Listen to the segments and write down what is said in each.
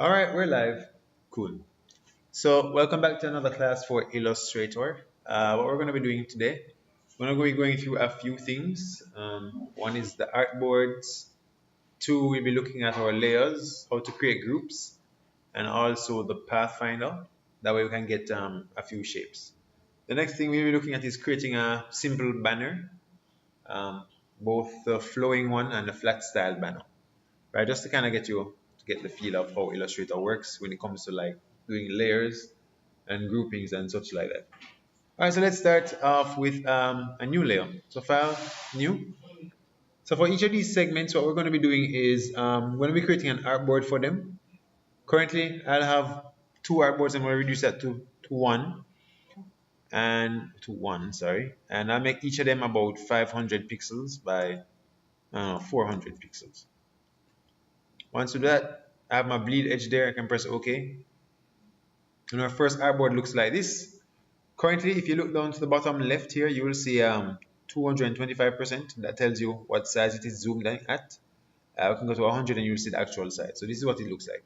All right, we're live. Cool. So, welcome back to another class for Illustrator. What we're going to be doing today, we're going to be going through a few things. One is the artboards. Two, we'll be looking at our layers, how to create groups, and also the Pathfinder. That way we can get a few shapes. The next thing we'll be looking at is creating a simple banner, um, both the flowing one and the flat style banner, right? Just to kind of get the feel of how Illustrator works when it comes to like doing layers and groupings and such like that. All right, so let's start off with a new layer. So file, new. So for each of these segments, what we're going to be doing is we're going to be creating an artboard for them. Currently, I'll have two artboards. I'm going to reduce that to one and to one, sorry. And I'll make each of them about 500 pixels by 400 pixels. Once we do that, I have my bleed edge there. I can press OK. And our first artboard looks like this. Currently, if you look down to the bottom left here, you will see 225%. That tells you what size it is zoomed in at. We can go to 100 and you'll see the actual size. So this is what it looks like.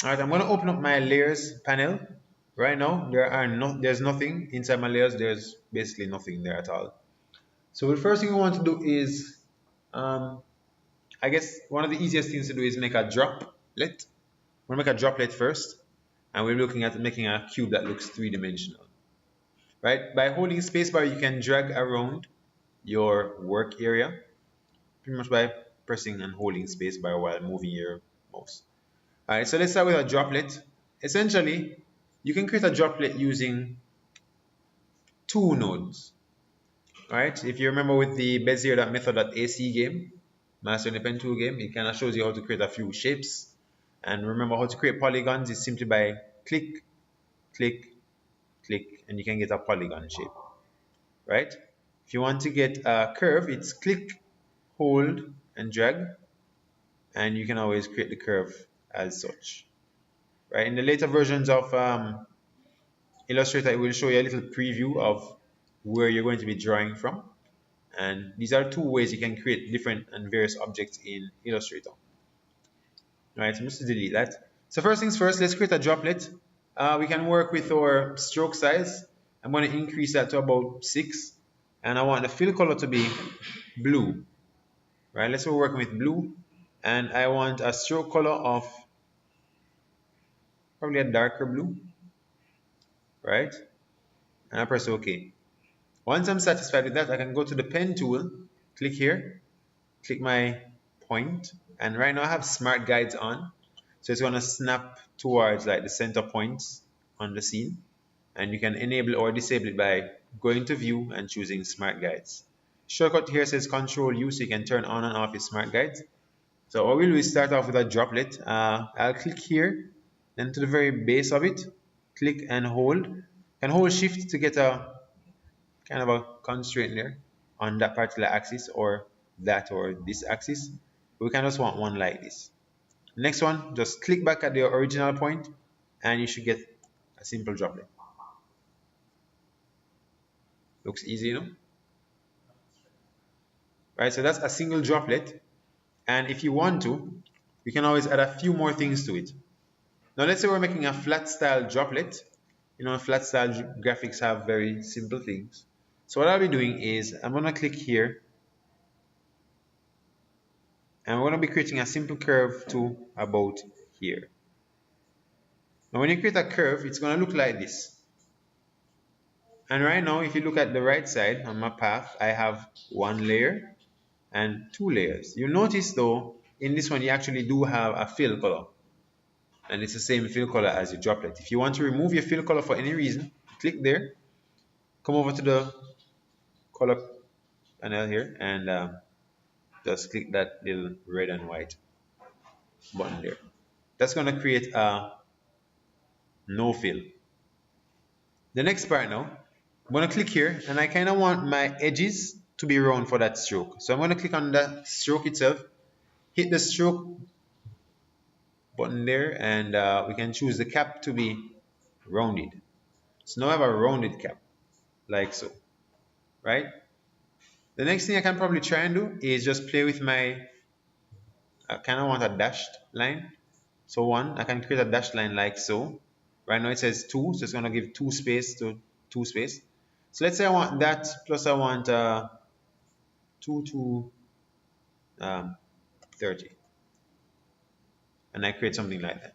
All right, I'm going to open up my layers panel. Right now, there's nothing inside my layers. There's basically nothing there at all. So the first thing we want to do is, I guess one of the easiest things to do is make a droplet. We'll make a droplet first, and we're looking at making a cube that looks three-dimensional. Right? By holding spacebar, you can drag around your work area, pretty much by pressing and holding spacebar while moving your mouse. All right, so let's start with a droplet. Essentially, you can create a droplet using two nodes. All right, if you remember with the Bezier.method.ac game, Master in the Pen tool game, it kind of shows you how to create a few shapes. And remember how to create polygons is simply by click, click, click, and you can get a polygon shape, right? If you want to get a curve, it's click, hold, and drag, and you can always create the curve as such, right? In the later versions of Illustrator, it will show you a little preview of where you're going to be drawing from, and these are two ways you can create different and various objects in Illustrator. All right, so I'm just to delete that. So first things first, let's create a droplet. We can work with our stroke size. I'm going to increase that to about 6, and I want the fill color to be blue. Right, let's say we're working with blue, and I want a stroke color of probably a darker blue, right? And I press OK. Once I'm satisfied with that, I can go to the pen tool, click here, click my point, and right now I have smart guides on. So it's going to snap towards like the center points on the scene, and you can enable or disable it by going to view and choosing smart guides. Shortcut here says Control U, so you can turn on and off your smart guides. So what we'll do is start off with a droplet. I'll click here, then to the very base of it, click and hold. Can hold Shift to get a kind of a constraint there on that particular axis or that or this axis. We can just want one like this. Next one, just click back at the original point and you should get a simple droplet. Looks easy, you know? Right, so that's a single droplet. And if you want to, you can always add a few more things to it. Now let's say we're making a flat style droplet. You know, flat style graphics have very simple things. So what I'll be doing is I'm going to click here, and we're going to be creating a simple curve to about here. Now when you create a curve, it's going to look like this. And right now, if you look at the right side on my path, I have one layer and two layers. You'll notice though, in this one, you actually do have a fill color. And it's the same fill color as your droplet. If you want to remove your fill color for any reason, click there, come over to the color panel here, and just click that little red and white button there. That's going to create a no fill. The next part now, I'm going to click here, and I kind of want my edges to be round for that stroke. So I'm going to click on the stroke itself, hit the stroke button there, and we can choose the cap to be rounded. So now I have a rounded cap, like so, right? The next thing I can probably try and do is just play with my, I kind of want a dashed line. So 1, I can create a dashed line like so. Right now it says 2, so it's going to give 2 space to 2 space. So let's say I want that plus I want 2 to 30. And I create something like that.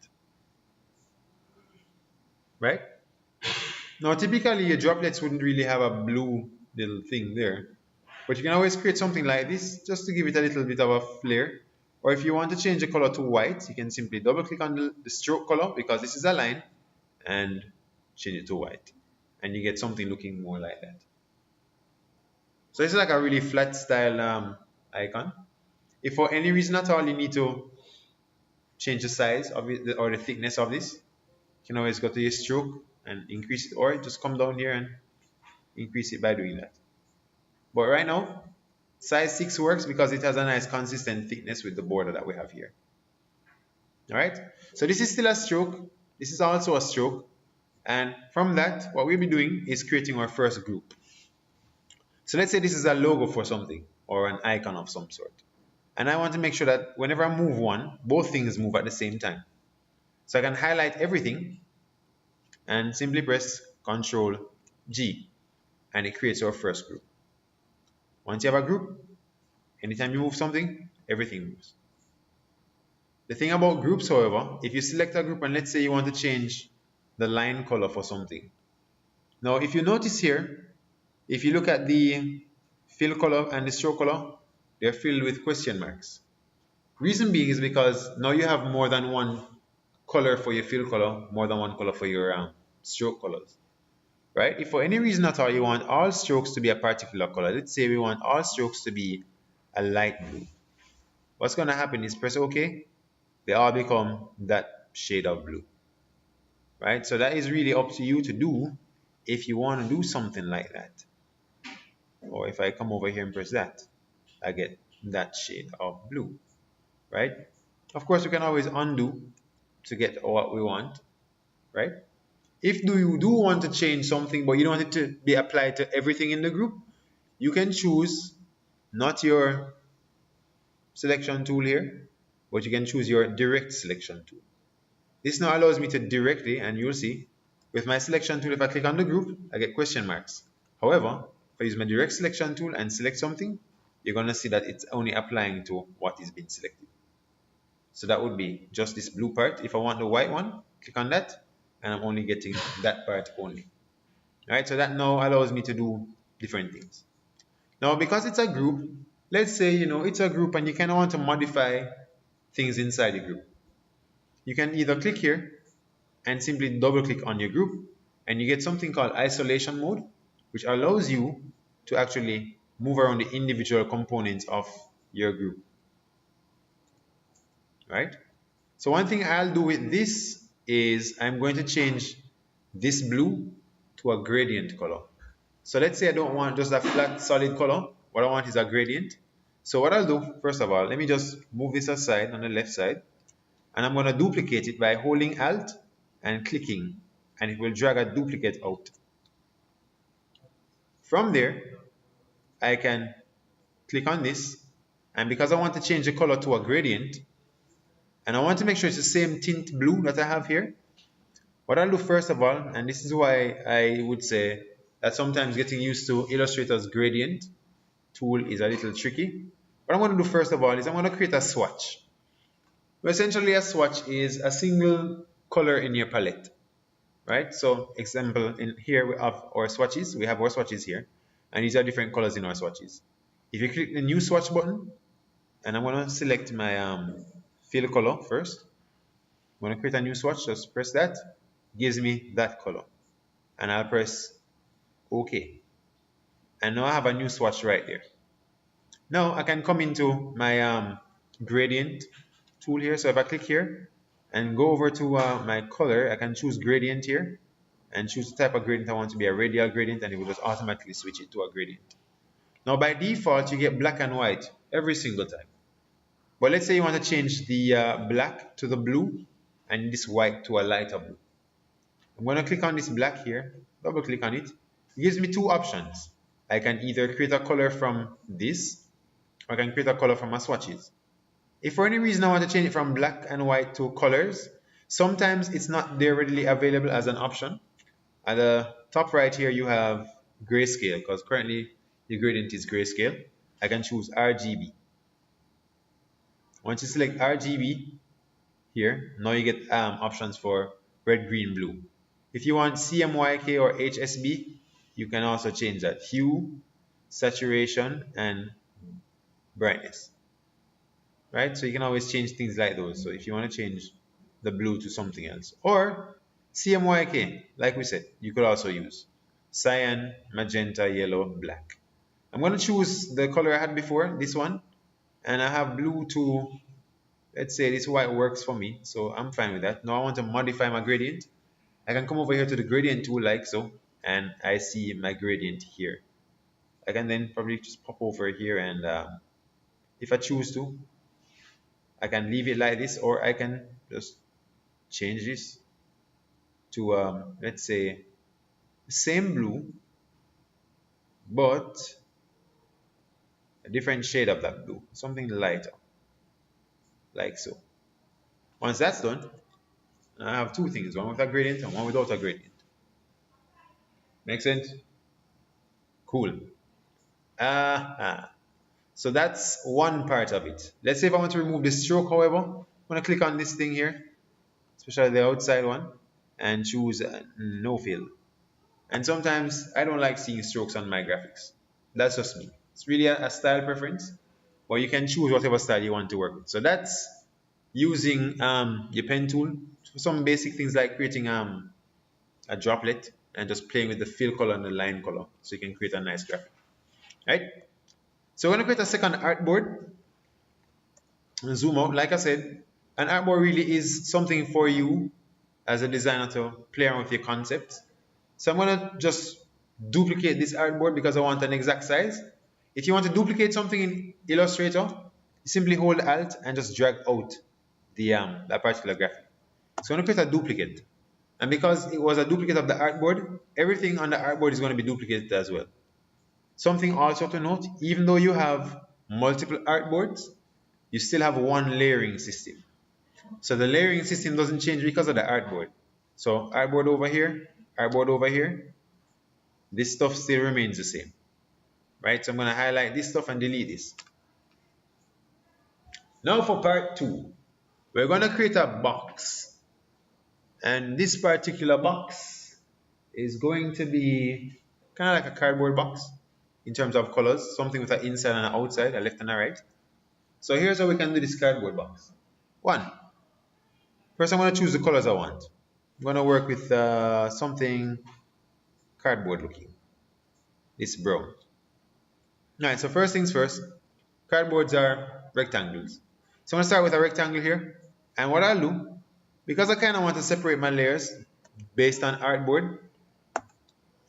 Right? Now typically your droplets wouldn't really have a blue little thing there. But you can always create something like this just to give it a little bit of a flair. Or if you want to change the color to white, you can simply double click on the stroke color because this is a line and change it to white. And you get something looking more like that. So it's like a really flat style icon. If for any reason at all you need to change the size of it or the thickness of this, you can always go to your stroke and increase it, or just come down here and increase it by doing that. But right now, size 6 works because it has a nice consistent thickness with the border that we have here. Alright, so this is still a stroke, this is also a stroke, and from that, what we'll be doing is creating our first group. So let's say this is a logo for something, or an icon of some sort. And I want to make sure that whenever I move one, both things move at the same time. So I can highlight everything and simply press Ctrl G, and it creates our first group. Once you have a group, anytime you move something, everything moves. The thing about groups, however, if you select a group and let's say you want to change the line color for something. Now, if you notice here, if you look at the fill color and the stroke color, they're filled with question marks. Reason being is because now you have more than one color for your fill color, more than one color for your stroke colors. Right? If for any reason at all you want all strokes to be a particular color, let's say we want all strokes to be a light blue. What's going to happen is press OK, they all become that shade of blue. Right? So that is really up to you to do if you want to do something like that. Or if I come over here and press that, I get that shade of blue. Right? Of course, we can always undo to get what we want. Right? If you do want to change something, but you don't want it to be applied to everything in the group, you can choose not your selection tool here, but you can choose your direct selection tool. This now allows me to directly, and you'll see, with my selection tool, if I click on the group, I get question marks. However, if I use my direct selection tool and select something, you're going to see that it's only applying to what is being selected. So that would be just this blue part. If I want the white one, click on that, and I'm only getting that part only. Alright, so that now allows me to do different things. Now, because it's a group, let's say, it's a group and you kind of want to modify things inside the group. You can either click here and simply double click on your group, and you get something called isolation mode, which allows you to actually move around the individual components of your group. Right? So one thing I'll do with this is I'm going to change this blue to a gradient color. So let's say I don't want just a flat solid color. What I want is a gradient. So what I'll do, first of all, let me just move this aside on the left side, and I'm going to duplicate it by holding Alt and clicking, and it will drag a duplicate out. From there, I can click on this, and because I want to change the color to a gradient, and I want to make sure it's the same tint blue that I have here, what I'll do first of all, and this is why I would say that sometimes getting used to Illustrator's gradient tool is a little tricky. What I'm going to do first of all is I'm going to create a swatch. Well, essentially a swatch is a single color in your palette. Right? So example, in here we have our swatches. We have our swatches here, and these are different colors in our swatches. If you click the new swatch button, and I'm going to select my fill color first. I'm going to create a new swatch. Just press that. Gives me that color, and I'll press OK. And now I have a new swatch right there. Now I can come into my gradient tool here. So if I click here and go over to my color, I can choose gradient here and choose the type of gradient I want to be, a radial gradient, and it will just automatically switch it to a gradient. Now by default, you get black and white every single time. But let's say you want to change the black to the blue and this white to a lighter blue. I'm going to click on this black here, double click on it. It gives me two options. I can either create a color from this, or I can create a color from my swatches. If for any reason I want to change it from black and white to colors, Sometimes it's not there readily available as an option. At the top right here, you have grayscale, because currently the gradient is grayscale. I can choose RGB. Once you select RGB here, now you get options for red, green, blue. If you want CMYK or HSB, you can also change that. Hue, saturation, and brightness. Right? So you can always change things like those. So if you want to change the blue to something else. Or CMYK, like we said, you could also use cyan, magenta, yellow, black. I'm going to choose the color I had before, this one, and I have blue to, let's say this white works for me, so I'm fine with that. Now I want to modify my gradient. I can come over here to the gradient tool like so, and I see my gradient here. I can then probably just pop over here, and if I choose to, I can leave it like this, or I can just change this to, let's say, the same blue, but a different shade of that blue, something lighter, like so. Once that's done, I have two things, one with a gradient and one without a gradient. Make sense? Cool. So that's one part of it. Let's say if I want to remove the stroke, however, I'm going to click on this thing here, especially the outside one, and choose no fill. And sometimes I don't like seeing strokes on my graphics. That's just me. It's really a style preference, but you can choose whatever style you want to work with. So that's using your pen tool for some basic things like creating a droplet and just playing with the fill color and the line color so you can create a nice graphic. Right? So we're going to create a second artboard. Zoom out. Like I said, an artboard really is something for you as a designer to play around with your concepts. So I'm going to just duplicate this artboard because I want an exact size. If you want to duplicate something in Illustrator, you simply hold Alt and just drag out that particular graphic. So I'm going to create a duplicate. And because it was a duplicate of the artboard, everything on the artboard is going to be duplicated as well. Something also to note, even though you have multiple artboards, you still have one layering system. So the layering system doesn't change because of the artboard. So artboard over here, this stuff still remains the same. Right? So I'm going to highlight this stuff and delete this. Now for part 2, we're going to create a box. And this particular box is going to be kind of like a cardboard box in terms of colors, something with an inside and an outside, a left and a right. So here's how we can do this cardboard box. First I'm going to choose the colors I want. I'm going to work with something cardboard looking. This brown. Alright, so first things first, cardboards are rectangles. So I'm going to start with a rectangle here. And what I'll do, because I kind of want to separate my layers based on artboard,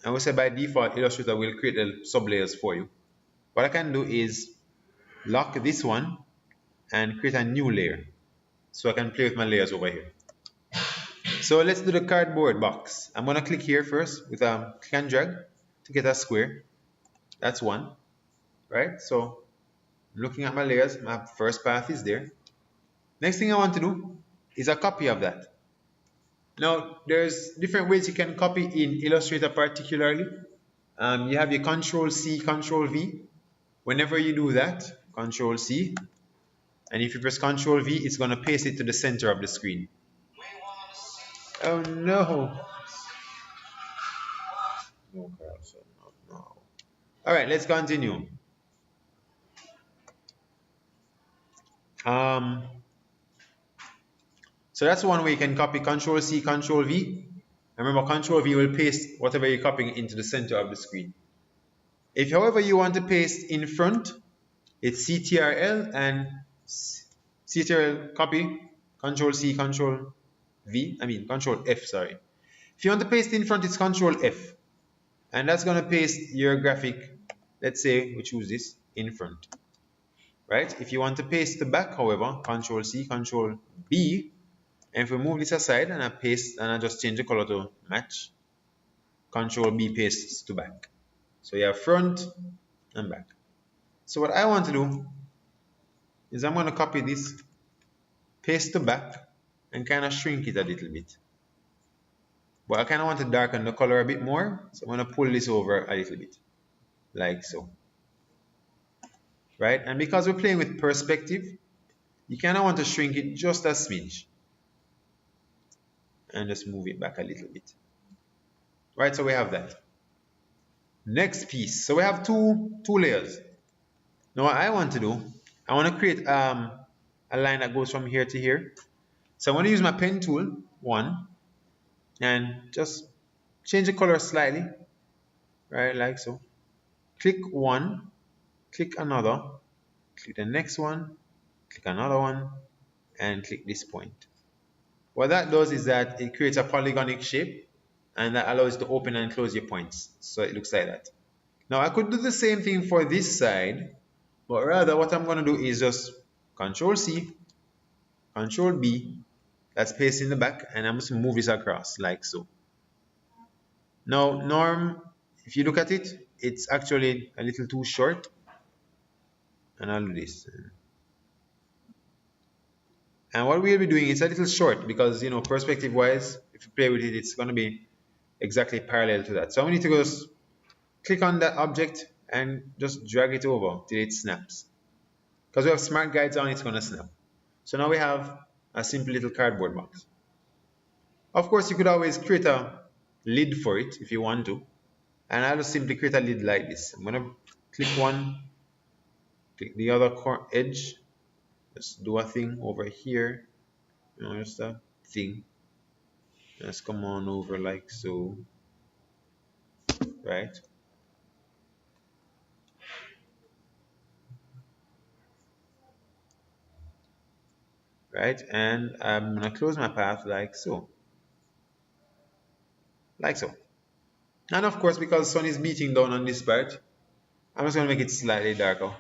and we say by default Illustrator will create the sub layers for you. What I can do is lock this one and create a new layer. So I can play with my layers over here. So let's do the cardboard box. I'm going to click here first with a click and drag to get a square. That's one. Right? So looking at my layers, my first path is there. Next thing I want to do is a copy of that. Now, there's different ways you can copy in Illustrator particularly. You have your Control C, Control V. Whenever you do that, Control C, and if you press Control V, it's going to paste it to the center of the screen. Oh no! No, no. All right, let's continue. So that's one way you can copy Control C, Control V. And remember, Control V will paste whatever you're copying into the center of the screen. If, however, you want to paste in front, it's CTRL and CTRL copy, Control C, Control V, Control F, sorry. If you want to paste in front, it's Control F. And that's going to paste your graphic, let's say we choose this, in front. Right? If you want to paste the back, however, Control C, Control B, and if we move this aside and I paste and I just change the color to match, Control B pastes to back. So you have front and back. So what I want to do is I'm going to copy this, paste to back, and kind of shrink it a little bit. But I kind of want to darken the color a bit more, so I'm going to pull this over a little bit, like so. Right? And because we're playing with perspective, you kind of want to shrink it just a smidge. And just move it back a little bit. Right, so we have that. Next piece. So we have two layers. Now what I want to do, I want to create a line that goes from here to here. So I'm going to use my pen tool, one, and just change the color slightly, right, like so. Click one, click another, click the next one, click another one, and click this point. What that does is that it creates a polygonic shape, and that allows you to open and close your points. So it looks like that. Now I could do the same thing for this side, but rather what I'm going to do is just Control C, Control B, that's paste in the back, and I'm just going to move this across like so. Now, Norm, if you look at it, it's actually a little too short, and I'll do this. And what we'll be doing is a little short because, you know, perspective wise, if you play with it, it's going to be exactly parallel to that. So we need to go click on that object and just drag it over till it snaps. Because we have smart guides on, it's going to snap. So now we have a simple little cardboard box. Of course, you could always create a lid for it if you want to. And I'll just simply create a lid like this. I'm going to click one, click the other edge. Just do a thing over here. You know, just a thing. Let's come on over like so. Right? Right? And I'm going to close my path like so. Like so. And of course, because sun is beating down on this part, I'm just going to make it slightly darker.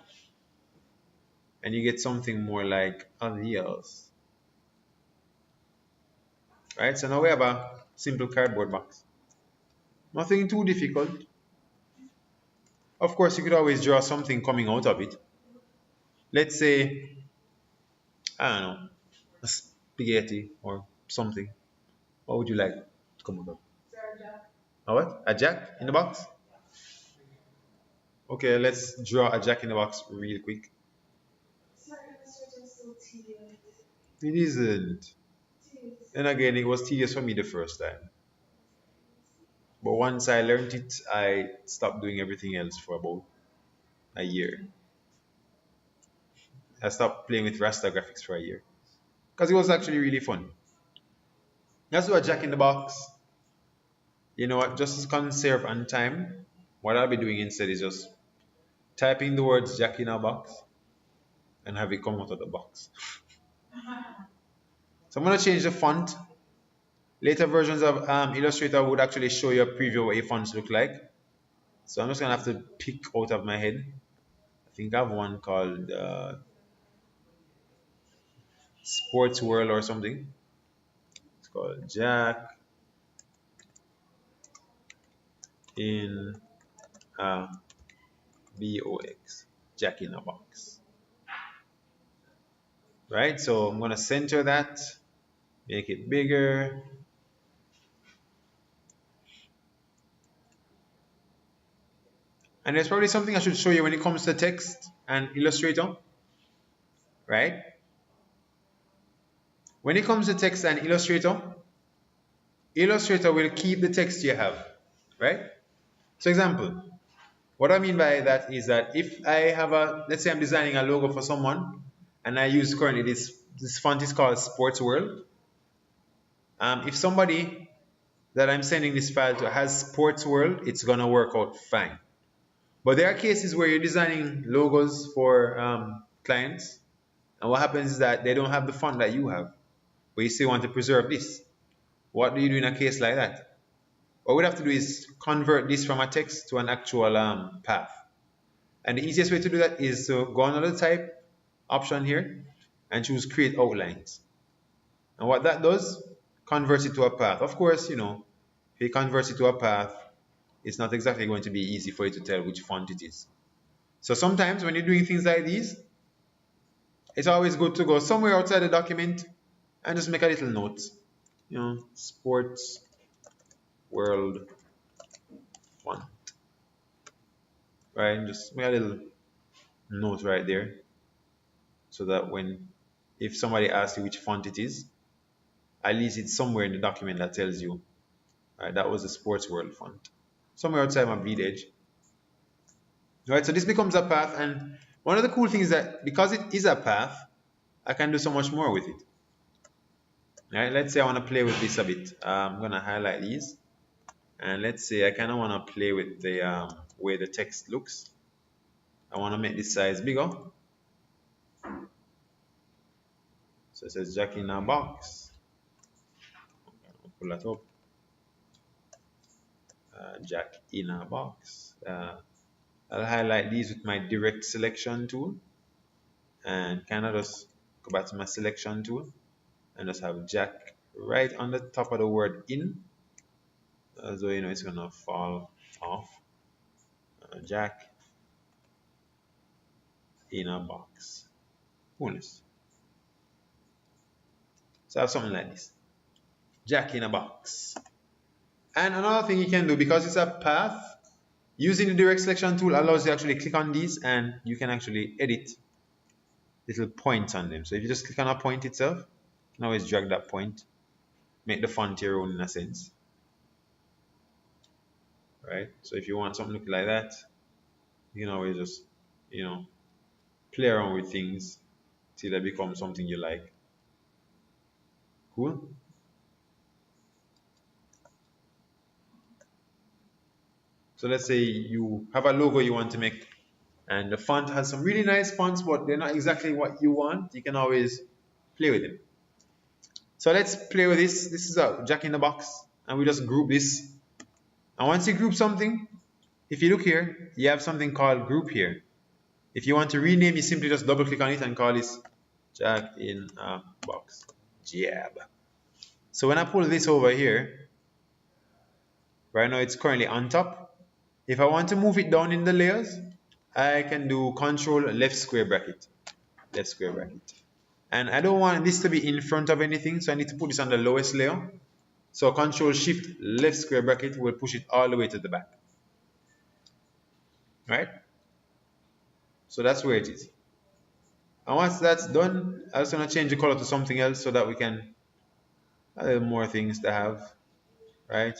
And you get something more like Adios. Right? So now we have a simple cardboard box. Nothing too difficult. Of course, you could always draw something coming out of it. Let's say, I don't know, a spaghetti or something. What would you like to come out of? A what? A jack in the box? Okay, let's draw a jack in the box real quick. It isn't. And again, it was tedious for me the first time. But once I learned it, I stopped doing everything else for about a year. I stopped playing with raster graphics for a year. Because it was actually really fun. Let's do a jack in the box. You know what? Just to conserve on time, what I'll be doing instead is just typing the words jack in a box and have it come out of the box. So I'm going to change the font. Later versions of Illustrator would actually show you a preview of what your fonts look like. So I'm just going to have to pick out of my head. I think I have one called Sports World or something. It's called Jack in a box. Jack in a box. Right? So I'm going to center that, make it bigger. And there's probably something I should show you when it comes to text and Illustrator. Right? When it comes to text and Illustrator, Illustrator will keep the text you have. Right? So example, what I mean by that is that if I have let's say I'm designing a logo for someone and I use currently this font is called Sports World. If somebody that I'm sending this file to has Sports World, it's going to work out fine. But there are cases where you're designing logos for clients, and what happens is that they don't have the font that you have, but you still want to preserve this. What do you do in a case like that? What we'd have to do is convert this from a text to an actual path. And the easiest way to do that is to go under the type option here and choose create outlines. And what that does, converts it to a path. Of course, you know, if it converts it to a path, it's not exactly going to be easy for you to tell which font it is. So sometimes when you're doing things like these, it's always good to go somewhere outside the document and just make a little note. You know, sports world font. Right? And just make a little note right there. So that when, if somebody asks you which font it is, at least it's somewhere in the document that tells you, right, that was the sports world font. Somewhere outside my bleed edge. Right, so this becomes a path, and one of the cool things is that because it is a path, I can do so much more with it. Right, let's say I want to play with this a bit. I'm going to highlight these, and let's say I kind of want to play with the way the text looks. I want to make this size bigger. So it says Jack in a box. Pull that up. Jack in a box. I'll highlight these with my direct selection tool and kind of just go back to my selection tool and just have Jack right on the top of the word in, as though you know it's gonna fall off. Jack in a box. Coolness. So I have something like this. Jack in a box. And another thing you can do, because it's a path, using the direct selection tool allows you to actually click on these and you can actually edit little points on them. So if you just click on a point itself, you can always drag that point, make the font your own in a sense. Right? So if you want something to look like that, you can always just, you know, play around with things till they become something you like. Cool? So let's say you have a logo you want to make, and the font has some really nice fonts, but they're not exactly what you want. You can always play with them. So let's play with this. This is a Jack in the box, and we just group this. And once you group something, if you look here, you have something called group here. If you want to rename, you simply just double click on it and call this Jack in a box. Jab. So when I pull this over here, right now it's currently on top. If I want to move it down in the layers, I can do Control left square bracket. Left square bracket. And I don't want this to be in front of anything, so I need to put this on the lowest layer. So Control Shift left square bracket will push it all the way to the back. Right? So that's where it is. And once that's done, I'm just going to change the color to something else so that we can have more things to have. Right?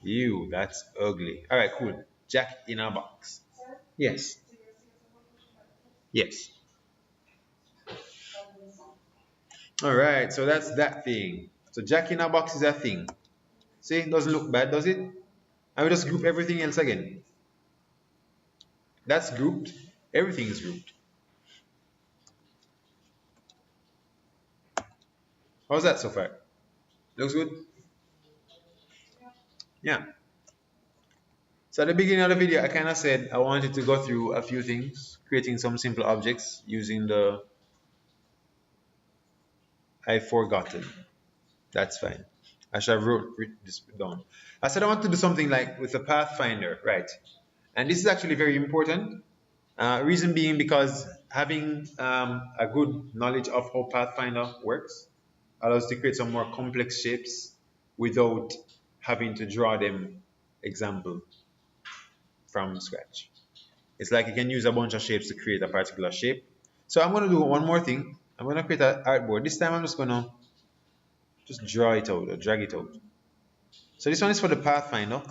Ew, that's ugly. Alright, cool. Jack in a box. Yes. Yes. Alright, so that's that thing. So Jack in a box is a thing. See, it doesn't look bad, does it? And we just group everything else again. That's grouped. Everything is grouped. How's that so far? Looks good? Yeah. So at the beginning of the video, I kind of said I wanted to go through a few things, creating some simple objects using the... I've forgotten. That's fine. I should have wrote this down. I said I want to do something like with a Pathfinder, right? And this is actually very important. Reason being because having a good knowledge of how Pathfinder works allows you to create some more complex shapes without having to draw them example from scratch. It's like you can use a bunch of shapes to create a particular shape. So I'm going to do one more thing. I'm going to create an artboard. This time I'm just going to just draw it out or drag it out. So this one is for the Pathfinder.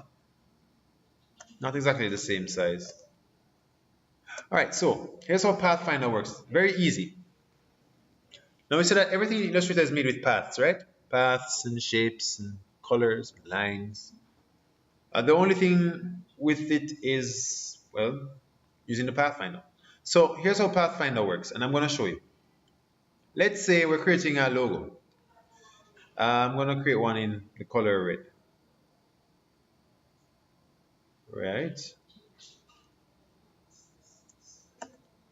Not exactly the same size. Alright, so here's how Pathfinder works. Very easy. Now we said that everything in Illustrator is made with paths, right? Paths and shapes and colors and lines. The only thing with it is, well, using the Pathfinder. So here's how Pathfinder works, and I'm going to show you. Let's say we're creating a logo. I'm going to create one in the color red. Right?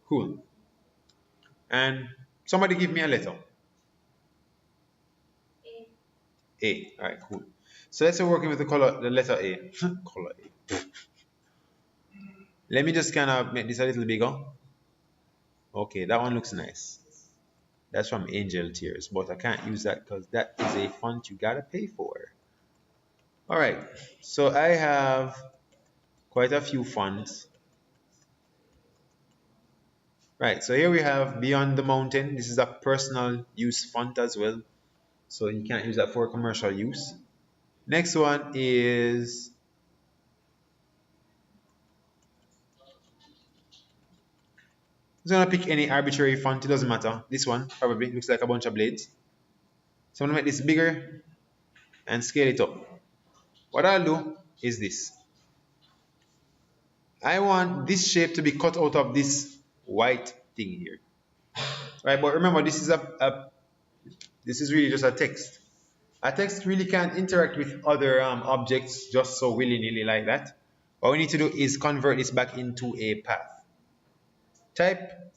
Cool. And somebody give me a letter. A. All right, cool. So let's say we're working with the letter A. Color A. Let me just kind of make this a little bigger. Okay, that one looks nice. That's from Angel Tears, but I can't use that because that is a font you gotta pay for. All right, so I have quite a few fonts. Right, so here we have Beyond the Mountain. This is a personal use font as well, so you can't use that for commercial use. Next one is I'm gonna pick any arbitrary font, it doesn't matter. This one probably looks like a bunch of blades. So I'm gonna make this bigger and scale it up. What I'll do is this. I want this shape to be cut out of this white thing here. Right, but remember this is really just a text. A text really can't interact with other objects just so willy-nilly like that. What we need to do is convert this back into a path. Type,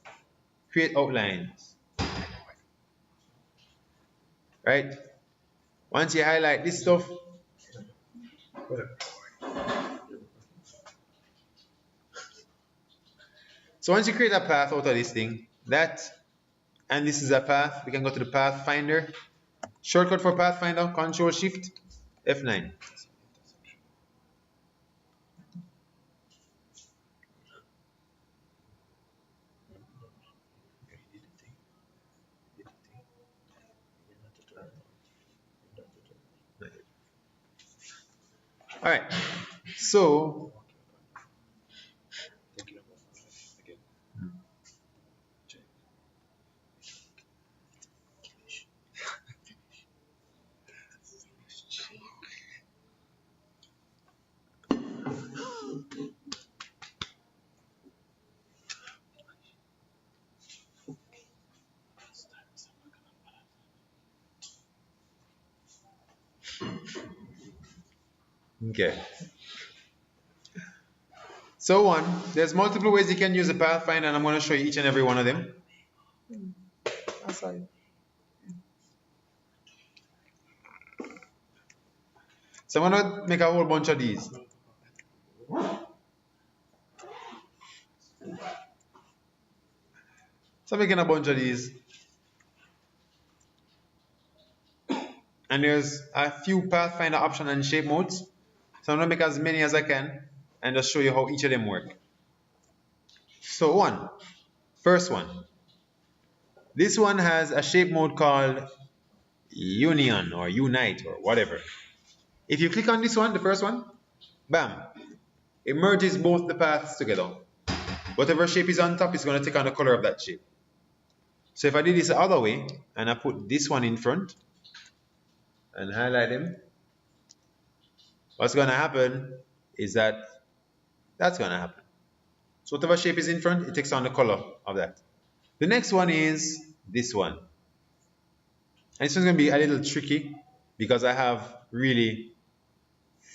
create outlines. Right? Once you highlight this stuff, so once you create a path out of this thing, and this is a path, we can go to the Pathfinder. Shortcut for Pathfinder, Control Shift F9. All right, so okay. So there's multiple ways you can use the Pathfinder, and I'm going to show you each and every one of them. So I'm going to make a whole bunch of these. So I'm making a bunch of these. And there's a few Pathfinder options and shape modes. So I'm going to make as many as I can and just show you how each of them work. So first one. This one has a shape mode called Union or Unite or whatever. If you click on this one, the first one, bam, it merges both the paths together. Whatever shape is on top is going to take on the color of that shape. So if I did this the other way and I put this one in front and highlight them, what's going to happen is that's going to happen. So whatever shape is in front, it takes on the color of that. The next one is this one. And this one's going to be a little tricky because I have really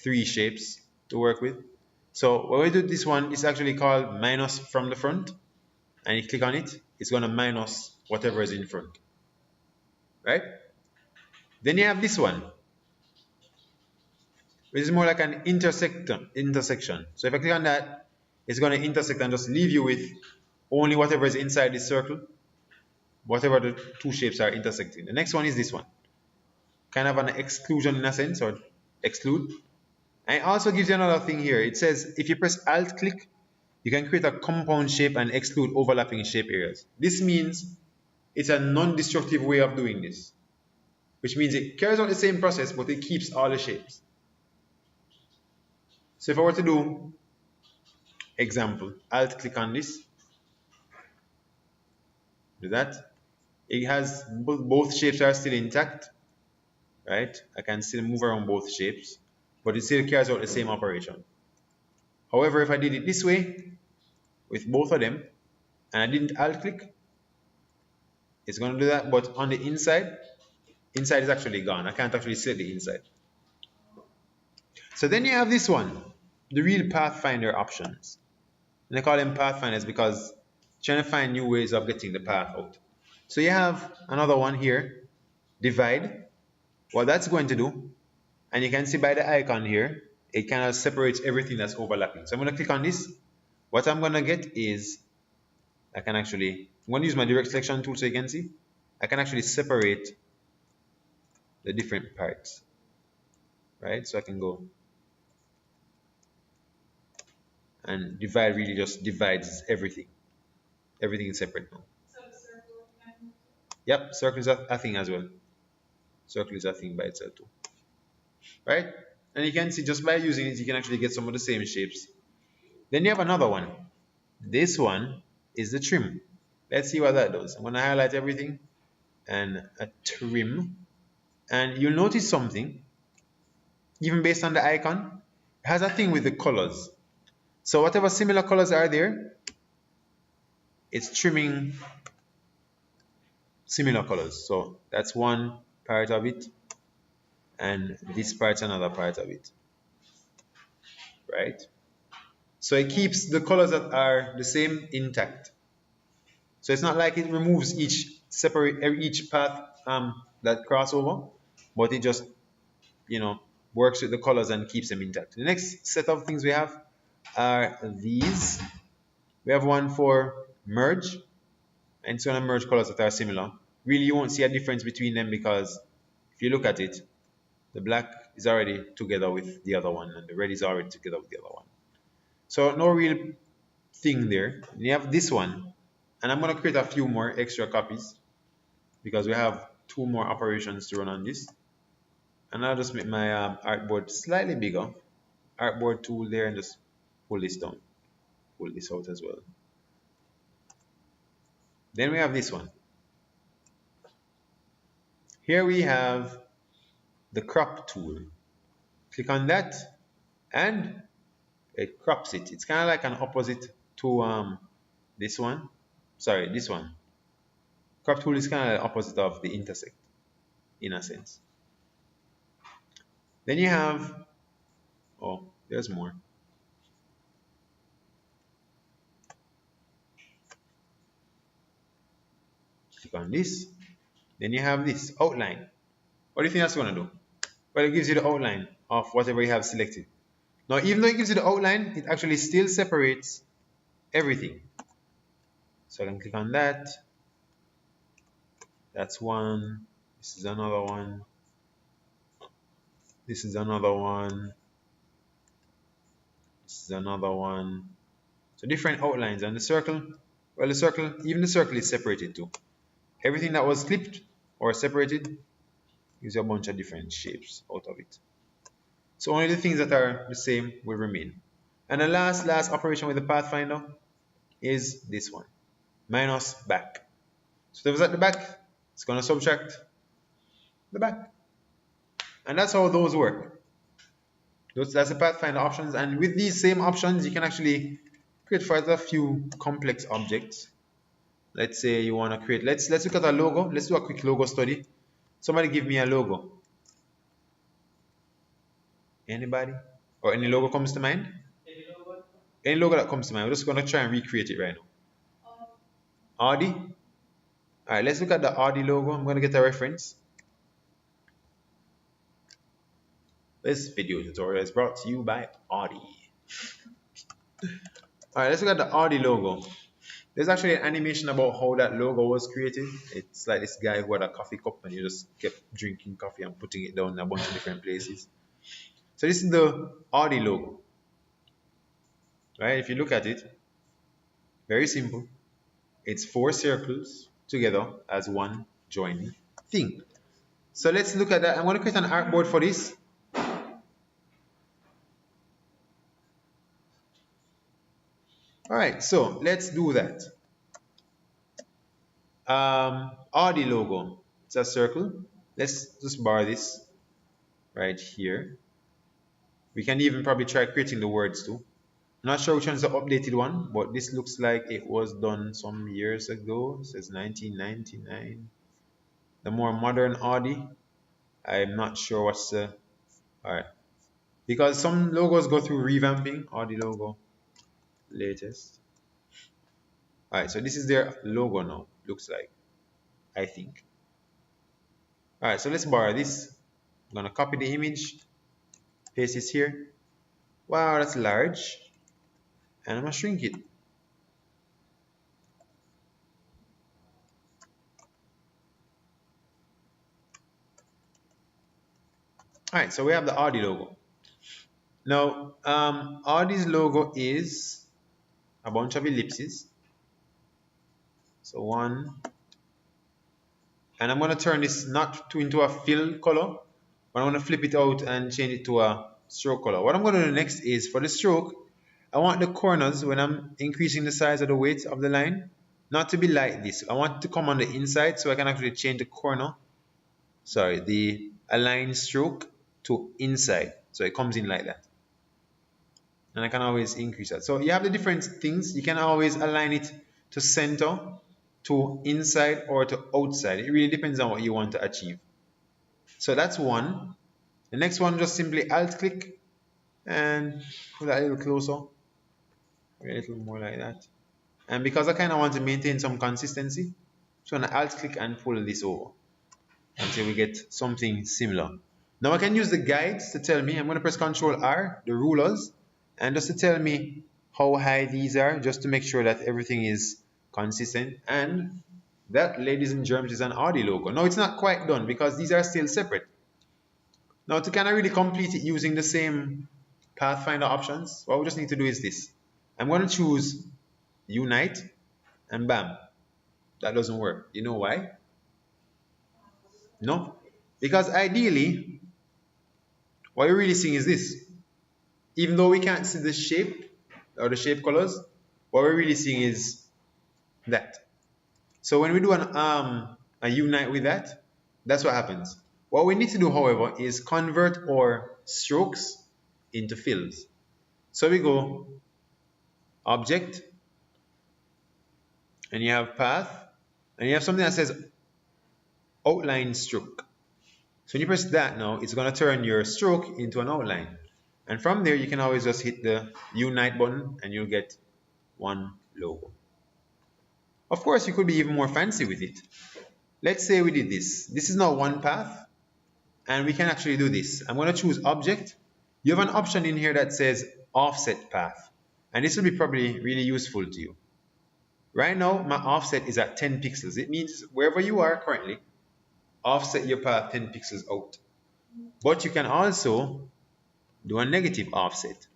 3 shapes to work with. So when we do this one, it's actually called minus from the front. And you click on it, it's going to minus whatever is in front. Right? Then you have this one, which is more like an intersection. So if I click on that, it's going to intersect and just leave you with only whatever is inside this circle, whatever the 2 shapes are intersecting. The next one is this one. Kind of an exclusion in a sense, or exclude. And it also gives you another thing here. It says if you press Alt click, you can create a compound shape and exclude overlapping shape areas. This means it's a non-destructive way of doing this, which means it carries out the same process, but it keeps all the shapes. So if I were to do example, Alt click on this, do that. It has both shapes are still intact, right? I can still move around both shapes, but it still carries out the same operation. However, if I did it this way with both of them and I didn't Alt click, it's going to do that, but on the inside is actually gone. I can't actually select the inside. So then you have this one, the real Pathfinder options. And I call them Pathfinders because trying to find new ways of getting the path out. So you have another one here, divide. What that's going to do, and you can see by the icon here, it kind of separates everything that's overlapping. So I'm going to click on this. What I'm going to get is, I'm going to use my direct selection tool so you can see. I can actually separate the different parts, right? So I can go and divide, really just divides everything. Everything is separate now. Yep, circle is a thing as well. Circle is a thing by itself too, right? And you can see just by using it, you can actually get some of the same shapes. Then you have another one. This one is the trim. Let's see what that does. I'm going to highlight everything and a trim. And you'll notice something, even based on the icon, it has a thing with the colors. So whatever similar colors are there, it's trimming similar colors. So that's one part of it, and this part's another part of it, right? So it keeps the colors that are the same intact. So it's not like it removes each path that crossover, but it just, you know, works with the colors and keeps them intact. The next set of things we have are these. We have one for merge, and it's going to merge colors that are similar. Really, you won't see a difference between them because if you look at it, the black is already together with the other one, and the red is already together with the other one. So no real thing there. And you have this one, and I'm going to create a few more extra copies because we have 2 more operations to run on this. And I'll just make my artboard slightly bigger. Artboard tool there, and just pull this down. Pull this out as well. Then we have this one. Here we have the crop tool. Click on that and it crops it. It's kind of like an opposite to this one. Sorry, this one. Crop tool is kind of the opposite of the intersect in a sense. Then you have, oh, there's more. Click on this. Then you have this outline. What do you think that's going to do? Well, it gives you the outline of whatever you have selected. Now, even though it gives you the outline, it actually still separates everything. So I can click on that. That's one. This is another one. This is another one. This is another one. So different outlines. And the circle, well, the circle, even the circle is separated too. Everything that was clipped or separated gives you a bunch of different shapes out of it. So only the things that are the same will remain. And the last operation with the Pathfinder is this one, minus back. So if it's at the back, it's going to subtract the back. And that's how those work. That's the Pathfinder options. And with these same options, you can actually create further a few complex objects. Let's say you want to create, let's look at a logo. Let's do a quick logo study. Somebody give me a logo. Anybody? Or any logo comes to mind? Any logo that comes to mind. We're just going to try and recreate it right now. Audi? Alright, let's look at the Audi logo. I'm going to get a reference. This video tutorial is brought to you by Audi. Alright, let's look at the Audi logo. There's actually an animation about how that logo was created. It's like this guy who had a coffee cup and he just kept drinking coffee and putting it down in a bunch of different places. So this is the Audi logo. Right? If you look at it, very simple. It's 4 circles together as one joining thing. So let's look at that. I'm going to create an artboard for this. Alright, so let's do that. Audi logo. It's a circle. Let's just borrow this right here. We can even probably try creating the words too. I'm not sure which one is the updated one, but this looks like it was done some years ago. It says 1999. The more modern Audi, I'm not sure what's the... Alright. Because some logos go through revamping. Audi logo, latest. Alright, so this is their logo now, looks like, I think. Alright, so let's borrow this. I'm going to copy the image, paste this here. Wow, that's large. And I'm going to shrink it. Alright, so we have the Audi logo. Now, Audi's logo is a bunch of ellipses. So one, and I'm going to turn this not into a fill color, but I'm going to flip it out and change it to a stroke color. What I'm going to do next is for the stroke, I want the corners, when I'm increasing the size of the width of the line, not to be like this. I want it to come on the inside so I can actually change the corner, sorry, the align stroke to inside. So it comes in like that. And I can always increase that. So you have the different things. You can always align it to center, to inside, or to outside. It really depends on what you want to achieve. So that's one. The next one, just simply alt click and pull that a little closer. A little more like that. And because I kind of want to maintain some consistency, so I'm going to alt click and pull this over until we get something similar. Now I can use the guides to tell me. I'm going to press Ctrl R, the rulers, and just to tell me how high these are, just to make sure that everything is consistent. And that, ladies and germs, is an Audi logo. Now it's not quite done because these are still separate. Now to kind of really complete it using the same Pathfinder options, what we just need to do is this. I'm going to choose Unite, and bam, that doesn't work. You know why? No, because ideally, what you're really seeing is this. Even though we can't see the shape or the shape colors, what we're really seeing is that. So when we do a unite with that, that's what happens. What we need to do, however, is convert our strokes into fills. So we go object, and you have path, and you have something that says outline stroke. So when you press that now, it's going to turn your stroke into an outline. And from there, you can always just hit the Unite button and you'll get one logo. Of course, you could be even more fancy with it. Let's say we did this. This is now one path, and we can actually do this. I'm going to choose Object. You have an option in here that says Offset Path. And this will be probably really useful to you. Right now, my offset is at 10 pixels. It means wherever you are currently, offset your path 10 pixels out. But you can also do a negative offset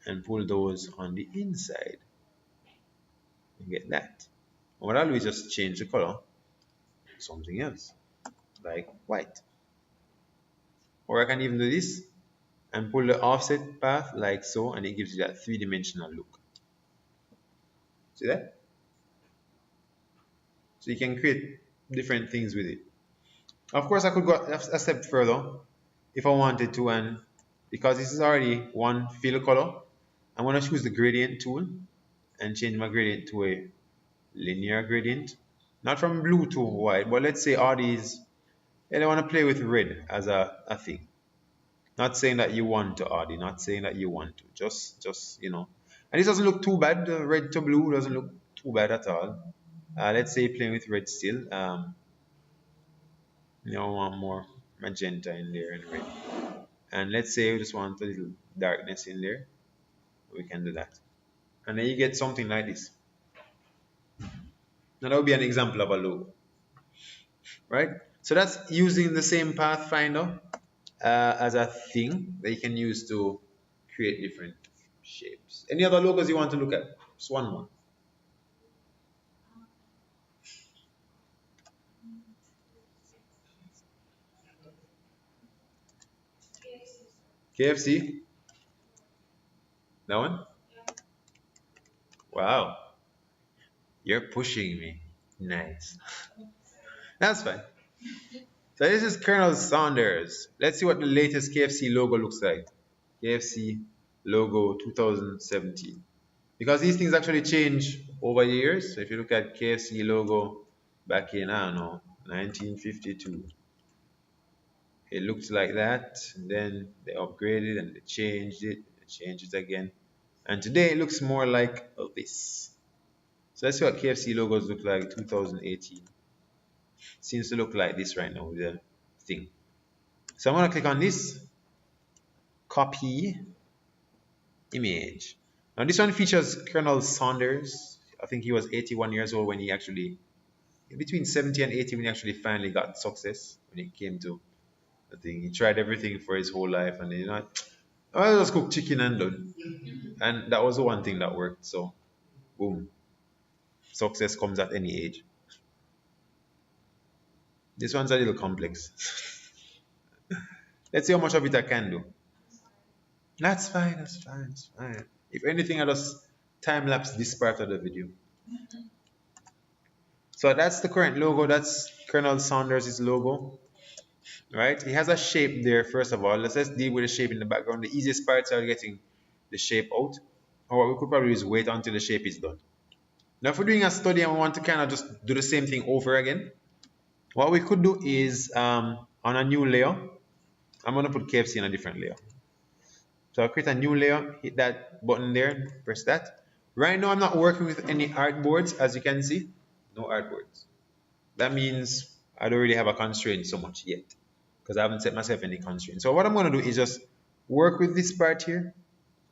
and pull those on the inside and get that. And what I'll do is just change the color to something else, like white. Or I can even do this and pull the offset path like so, and it gives you that three-dimensional look. See that? So you can create different things with it. Of course, I could go a step further if I wanted to, and because this is already one fill color, I'm going to choose the gradient tool and change my gradient to a linear gradient. Not from blue to white, but let's say all these, and I want to play with red as a thing. Not saying that you want to, Audi, not saying that you want to, just you know. And this doesn't look too bad, the red to blue doesn't look too bad at all. Let's say playing with red still. You know, I want more magenta in there and red. And let's say we just want a little darkness in there. We can do that. And then you get something like this. Now that would be an example of a logo. Right? So that's using the same Pathfinder as a thing that you can use to create different shapes. Any other logos you want to look at? Just one more. KFC? That one? Wow. You're pushing me. Nice. That's fine. So this is Colonel Saunders. Let's see what the latest KFC logo looks like. KFC logo 2017. Because these things actually change over the years. So if you look at KFC logo back in, I don't know, 1952. It looked like that. And then they upgraded and they changed it. They changed it again. And today it looks more like this. So let's see what KFC logos look like 2018. Seems to look like this right now with the thing. So I'm going to click on this, copy image. Now this one features Colonel Saunders. I think he was 81 years old when he actually between 70 and 80 when he actually finally got success when it came to the thing. He tried everything for his whole life, and you know, I just cook chicken and done. And that was the one thing that worked. So, boom, success comes at any age. This one's a little complex. Let's see how much of it I can do. That's fine, that's fine, that's fine. If anything, I just time lapse this part of the video. So that's the current logo. That's Colonel Saunders' logo, right? He has a shape there. First of all, let's just deal with the shape in the background. The easiest parts are getting the shape out. Or we could probably just wait until the shape is done. Now, if we're doing a study and we want to kind of just do the same thing over again, what we could do is on a new layer, I'm going to put KFC in a different layer. So I'll create a new layer, hit that button there, press that. Right now, I'm not working with any artboards, as you can see. No artboards. That means I don't really have a constraint so much yet, because I haven't set myself any constraint. So what I'm going to do is just work with this part here.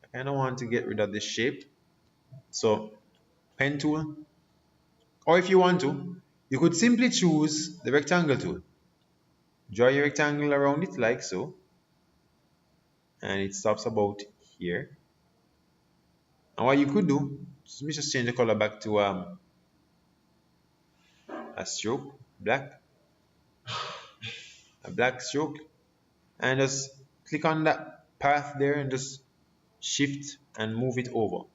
I kind of want to get rid of this shape. So pen tool, or if you want to, you could simply choose the rectangle tool. Draw your rectangle around it like so, and it stops about here. And what you could do, let me just change the color back to a stroke, black, a black stroke, and just click on that path there and just shift and move it over.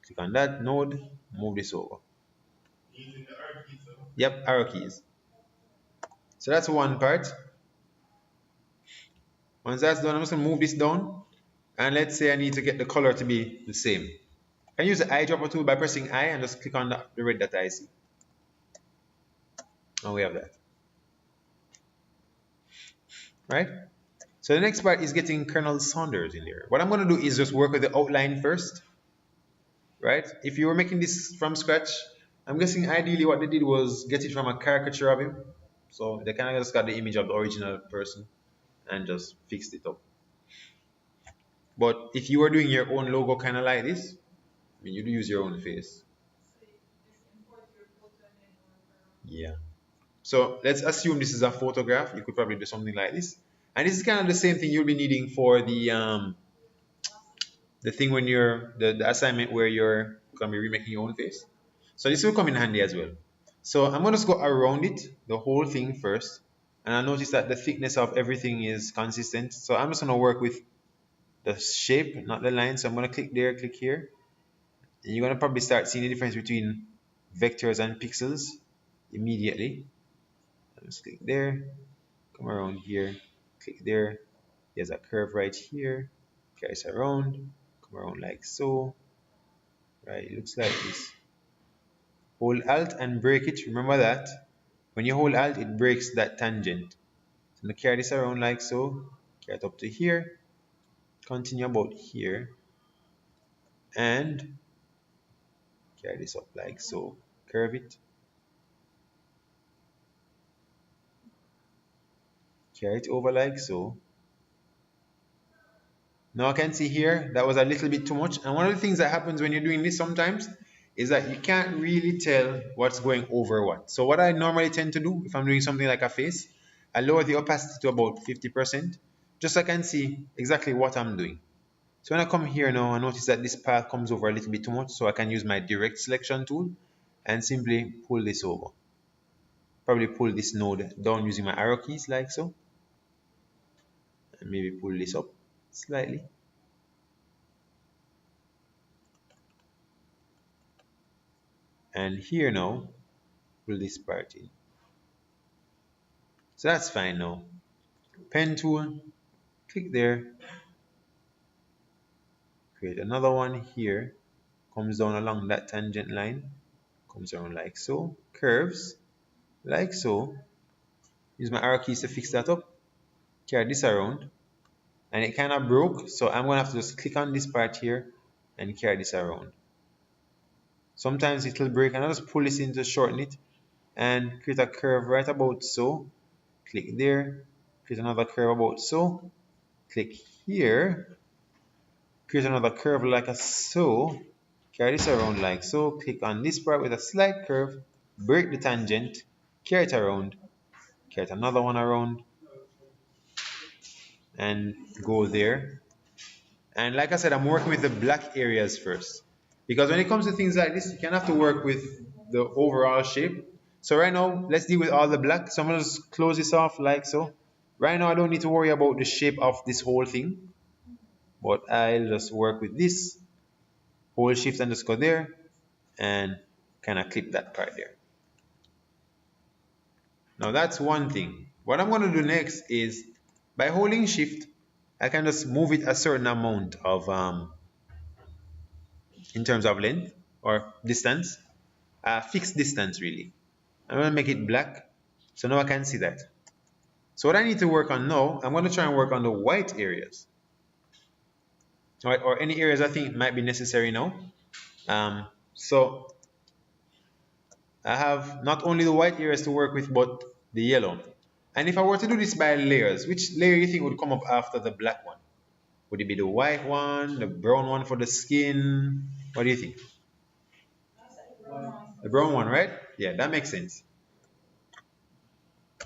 Click on that node, move this over. Using the arrow keys, though? Yep, arrow keys. So that's one part. Once that's done, I'm just going to move this down. And let's say I need to get the color to be the same. I can use the eyedropper tool by pressing I and just click on the red that I see. And we have that. Right? So the next part is getting Colonel Saunders in there. What I'm going to do is just work with the outline first. Right? If you were making this from scratch, I'm guessing ideally what they did was get it from a caricature of him. So they kind of just got the image of the original person and just fixed it up. But if you were doing your own logo kind of like this, I mean, you'd use your own face. Yeah. So let's assume this is a photograph. You could probably do something like this. And this is kind of the same thing you'll be needing for the thing when you're the assignment where you're gonna be remaking your own face. So this will come in handy as well. So I'm gonna just go around it, the whole thing first, and I notice that the thickness of everything is consistent. So I'm just gonna work with the shape, not the line. So I'm gonna click there, click here, and you're gonna probably start seeing the difference between vectors and pixels immediately. Just click there, come around here, click there. There's a curve right here. Carry it around, come around like so. Right, it looks like this. Hold Alt and break it. Remember that. When you hold Alt, it breaks that tangent. So I'm gonna carry this around like so. Carry it up to here. Continue about here. And carry this up like so. Curve it. Carry it over like so. Now I can see here that was a little bit too much. And one of the things that happens when you're doing this sometimes is that you can't really tell what's going over what. So what I normally tend to do if I'm doing something like a face, I lower the opacity to about 50%, just so I can see exactly what I'm doing. So when I come here now, I notice that this path comes over a little bit too much, so I can use my direct selection tool and simply pull this over. Probably pull this node down using my arrow keys like so. And maybe pull this up slightly. And here now, pull this part in. So that's fine now. Pen tool, click there. Create another one here. Comes down along that tangent line. Comes around like so. Curves, like so. Use my arrow keys to fix that up. Carry this around. And it kind of broke, so I'm going to have to just click on this part here and carry this around. Sometimes it will break, and I'll just pull this in to shorten it and create a curve right about so. Click there, create another curve about so. Click here, create another curve like a so. Carry this around like so. Click on this part with a slight curve break the tangent, carry it around, carry it another one around, and go there. And like I said, I'm working with the black areas first. Because when it comes to things like this, you can have to work with the overall shape. So right now, let's deal with all the black. So I'm gonna just close this off like so. Right now, I don't need to worry about the shape of this whole thing, but I'll just work with this, hold shift and just go there, and kind of clip that part there. Now that's one thing. What I'm gonna do next is, by holding shift, I can just move it a certain amount of, in terms of length or distance, fixed distance really. I'm gonna make it black, so now I can see that. So what I need to work on now, I'm gonna try and work on the white areas, right, or any areas I think might be necessary now. So I have not only the white areas to work with, but the yellow. And if I were to do this by layers, which layer you think would come up after the black one? Would it be the white one, the brown one for the skin? What do you think? The brown one, right? Yeah, that makes sense.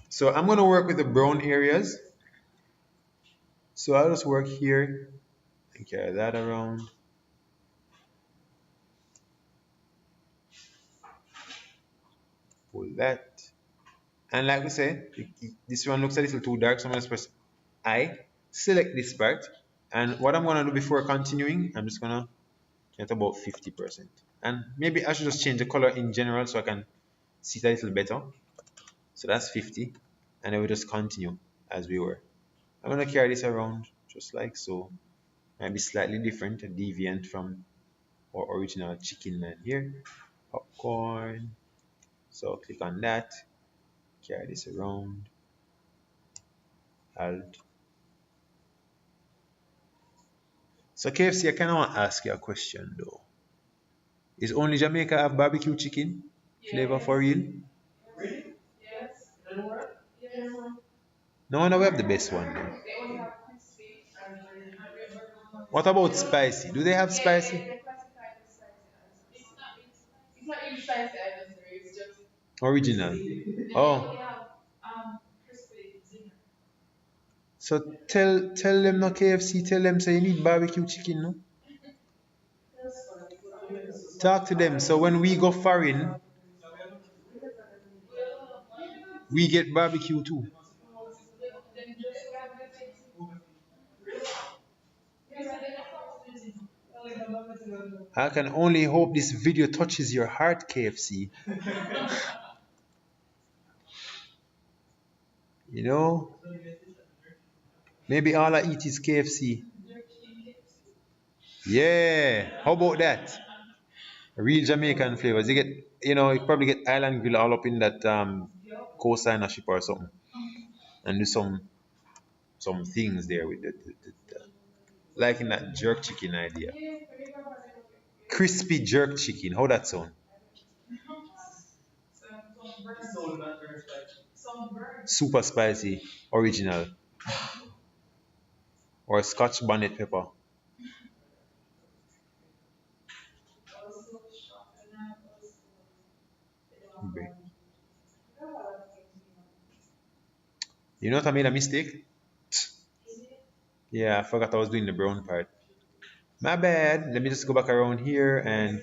So I'm going to work with the brown areas. So I'll just work here and carry that around. Pull that. And like we said, this one looks a little too dark, so I'm going to press I, select this part. And what I'm going to do before continuing, I'm just going to get about 50%. And maybe I should just change the color in general so I can see it a little better. So that's 50. And then we just continue as we were. I'm going to carry this around just like so. Might be slightly different and deviant from our original chicken man here. Popcorn. So click on that. Carry this around. Alt. So KFC, I kind of want to ask you a question though. Is only Jamaica have barbecue chicken flavor for real? No wonder we have the best one though. What about spicy? Do they have spicy? Original. Oh. So tell them no KFC, tell them say you need barbecue chicken, no? Talk to them. So when we go foreign, we get barbecue too. I can only hope this video touches your heart, KFC. You know? Maybe all I eat is KFC. Yeah. How about that? Real Jamaican flavors. You get, you probably get island grill all up in that coastline ship or something. And do some things there with like in that jerk chicken idea. Crispy jerk chicken. How that sound? Super spicy, original, or Scotch bonnet pepper. Great. You know what I made a mistake? Yeah, I forgot I was doing the brown part. My bad. Let me just go back around here and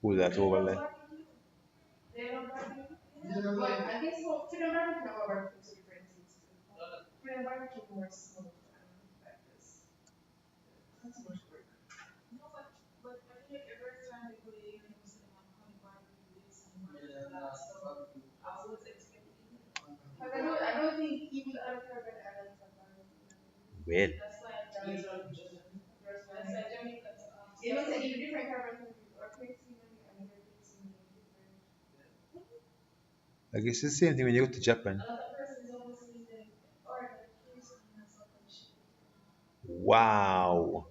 pull that over there. Well, I guess it's the same thing when you go to Japan. Wow.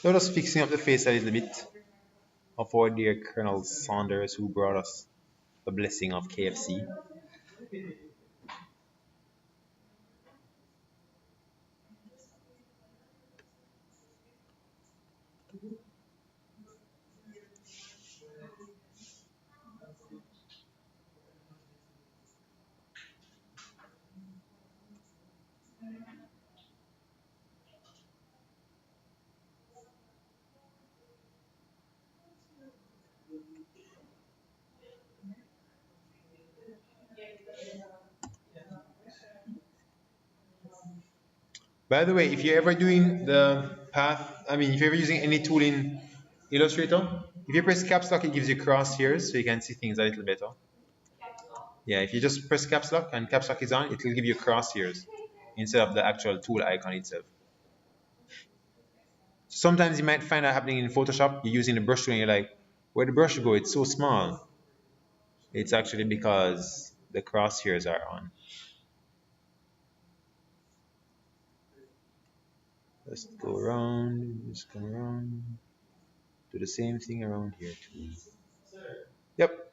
So just fixing up the face a little bit of our dear Colonel Saunders who brought us the blessing of KFC. By the way, if you're ever doing the path, if you're ever using any tool in Illustrator, if you press caps lock, it gives you crosshairs so you can see things a little better. Yeah, if you just press caps lock and caps lock is on, it will give you crosshairs instead of the actual tool icon itself. Sometimes you might find that happening in Photoshop. You're using the brush tool and you're like, where the brush go? It's so small. It's actually because the crosshairs are on. Let's go around, just come around, do the same thing around here too. Yep.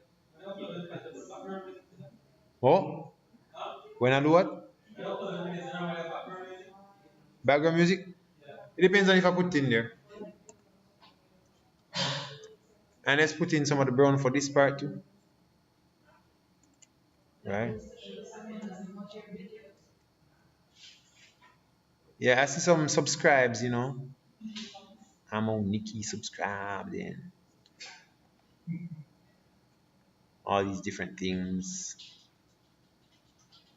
Oh, when I do what? Background music? It depends on if I put it in there. And let's put in some of the brown for this part too. Right? Yeah, I see some subscribes, I'm on Nikki subscribed and all these different things.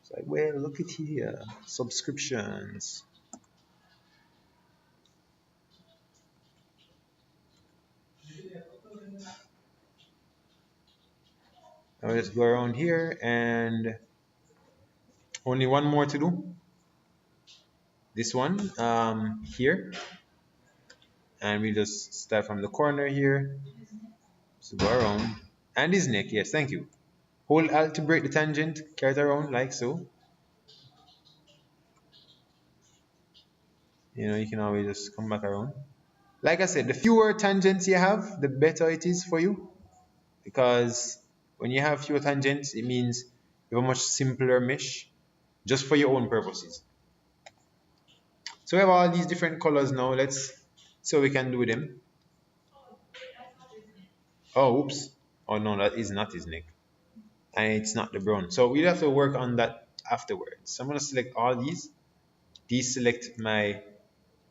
It's like, well, look at here. Subscriptions. I'll just go around here and only one more to do. This one here. And we just start from the corner here. So go around. And his neck, yes, thank you. Hold Alt to break the tangent, carry it around like so. You can always just come back around. Like I said, the fewer tangents you have, the better it is for you. Because when you have fewer tangents, it means you have a much simpler mesh just for your own purposes. So we have all these different colors now. Let's see what we can do with them. Oh, oops. Oh no, that is not his neck. And it's not the brown. So we'll have to work on that afterwards. So I'm going to select all these, deselect my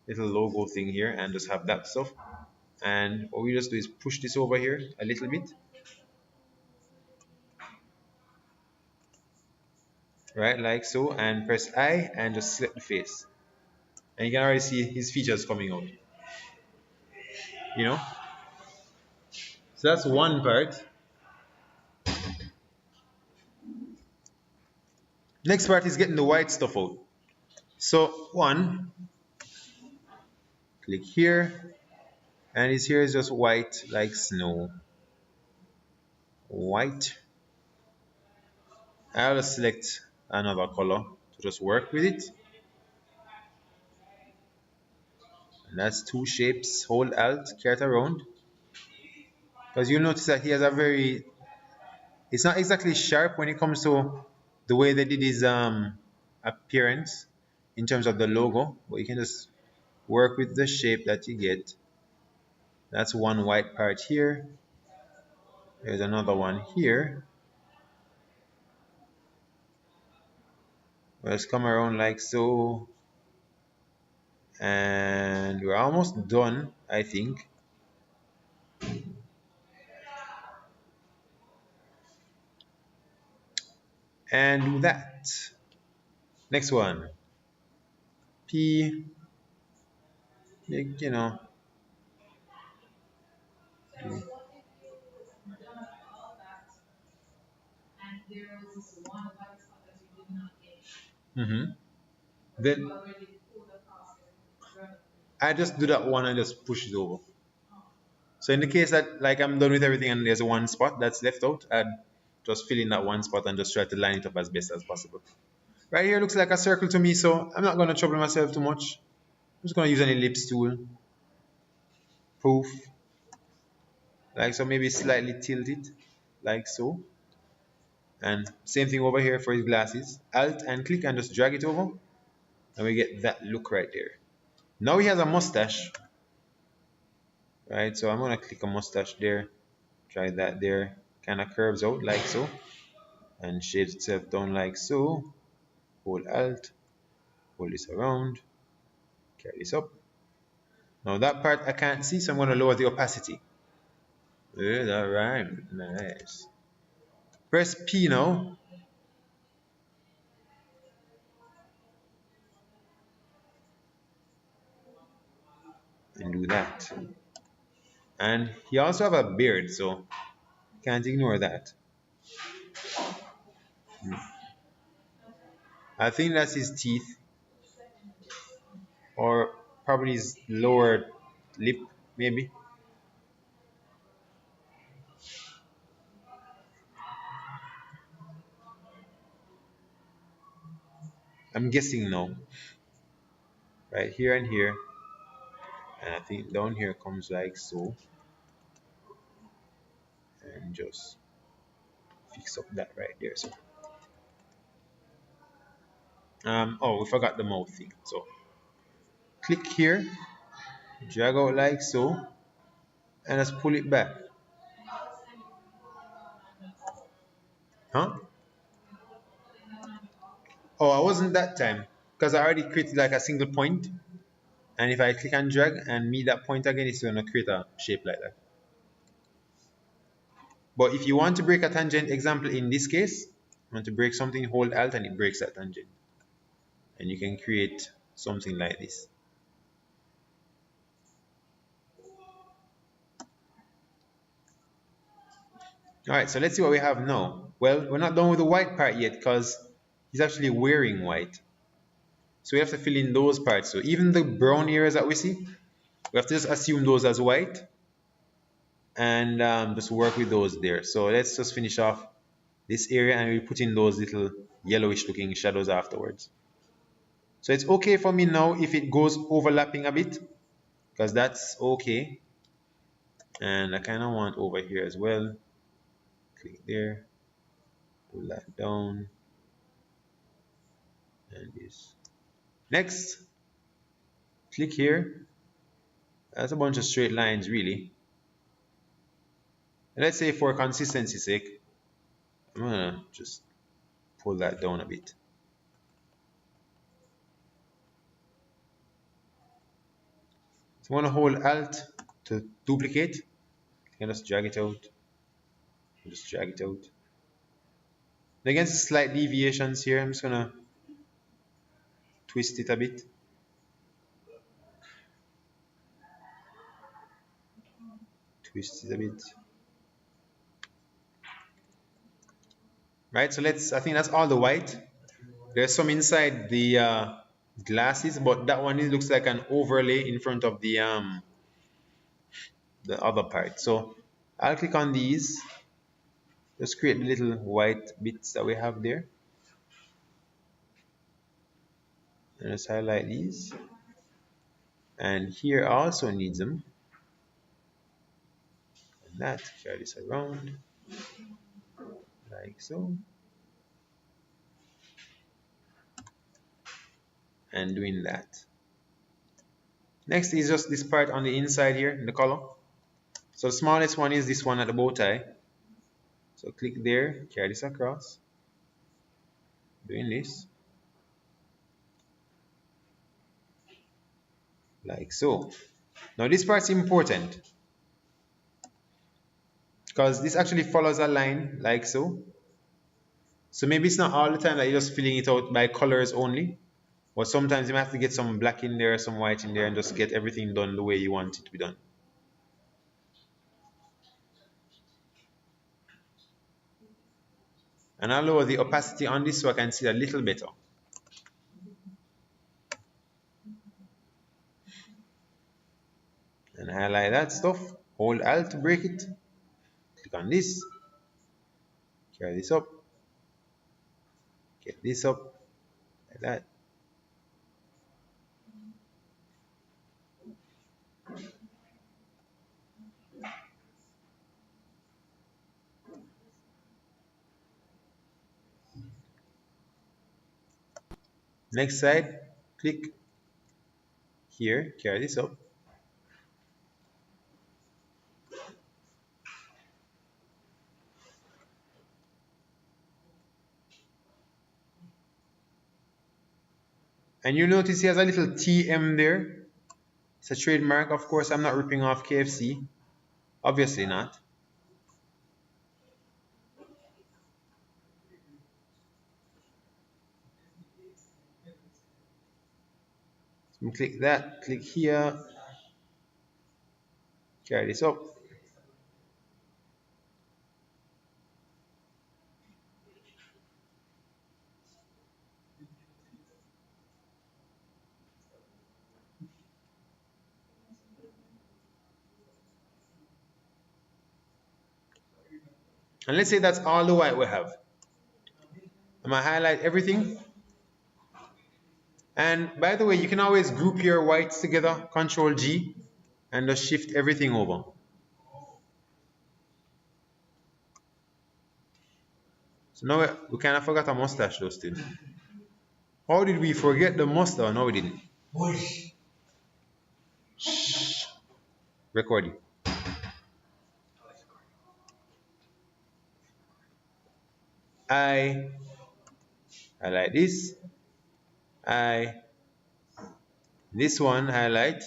little logo thing here and just have that stuff. And what we just do is push this over here a little bit. Right, like so, and press I and just select the face. And you can already see his features coming out. You know? So that's one part. Next part is getting the white stuff out. So one, click here, and his hair is just white like snow. White. I'll select another color to just work with it. And that's two shapes. Hold Alt, carry it around. Because you'll notice that he has a very, it's not exactly sharp when it comes to the way they did his appearance in terms of the logo, but you can just work with the shape that you get. That's one white part here. There's another one here. Let's come around like so. And we're almost done, I think. And do that. Next one. P, you know. Mm-hmm. Then I just do that one and just push it over. So in the case that like I'm done with everything and there's one spot that's left out, I'd just fill in that one spot and just try to line it up as best as possible. Right here looks like a circle to me, so I'm not going to trouble myself too much. I'm just going to use an ellipse tool. Poof. Like so, maybe slightly tilt it, like so. And same thing over here for his glasses. Alt and click and just drag it over. And we get that look right there. Now he has a mustache. Right, so I'm going to click a mustache there. Try that there. Kind of curves out like so. And shades itself down like so. Hold Alt. Hold this around. Carry this up. Now that part I can't see, so I'm going to lower the opacity. Good, alright, nice. Press P now. And do that. And he also have a beard, so can't ignore that. I think that's his teeth. Or probably his lower lip, maybe. I'm guessing no. Right here and here. And I think down here comes like so. And just fix up that right there. So oh, we forgot the mouth thing. So click here, drag out like so, and just pull it back. Huh? Oh, I wasn't that time because I already created like a single point. And if I click and drag and meet that point again, it's gonna create a shape like that. But if you want to break a tangent, example in this case, you want to break something, hold Alt and it breaks that tangent. And you can create something like this. Alright, so let's see what we have now. Well, we're not done with the white part yet because he's actually wearing white. So we have to fill in those parts. So even the brown areas that we see, we have to just assume those as white and just work with those there. So let's just finish off this area and we put in those little yellowish looking shadows afterwards. So it's okay for me now if it goes overlapping a bit, because that's okay. And I kind of want over here as well. Click there, pull that down, and this. Next, click here. That's a bunch of straight lines really. And let's say for consistency's sake, I'm gonna just pull that down a bit. So I want to hold Alt to duplicate. You can just drag it out. Just drag it out. And against slight deviations here, I'm just gonna twist it a bit. Twist it a bit. Right, so I think that's all the white. There's some inside the glasses, but that one it looks like an overlay in front of the other part. So I'll click on these. Just create the little white bits that we have there. And just highlight these. And here also needs them. And that, carry this around. Like so. And doing that. Next is just this part on the inside here in the color. So the smallest one is this one at the bow tie. So click there, carry this across. Doing this. Like so. Now this part's important because this actually follows a line like so. So maybe it's not all the time that you're just filling it out by colors only, But sometimes you might have to get some black in there, some white in there, and just get everything done the way you want it to be done. And I'll lower the opacity on this so I can see a little better. And highlight that stuff. Hold Alt to break it. Click on this. Carry this up. Get this up. Like that. Next side. Click here. Carry this up. And you notice he has a little TM there. It's a trademark. Of course, I'm not ripping off KFC. Obviously not. So click that. Click here. Carry this up. And let's say that's all the white we have. I'm going to highlight everything. And by the way, you can always group your whites together, Control G, and just shift everything over. So now we kind of forgot a mustache though still. How did we forget the mustache? No, we didn't. Shh. Recording. I highlight this. This one highlight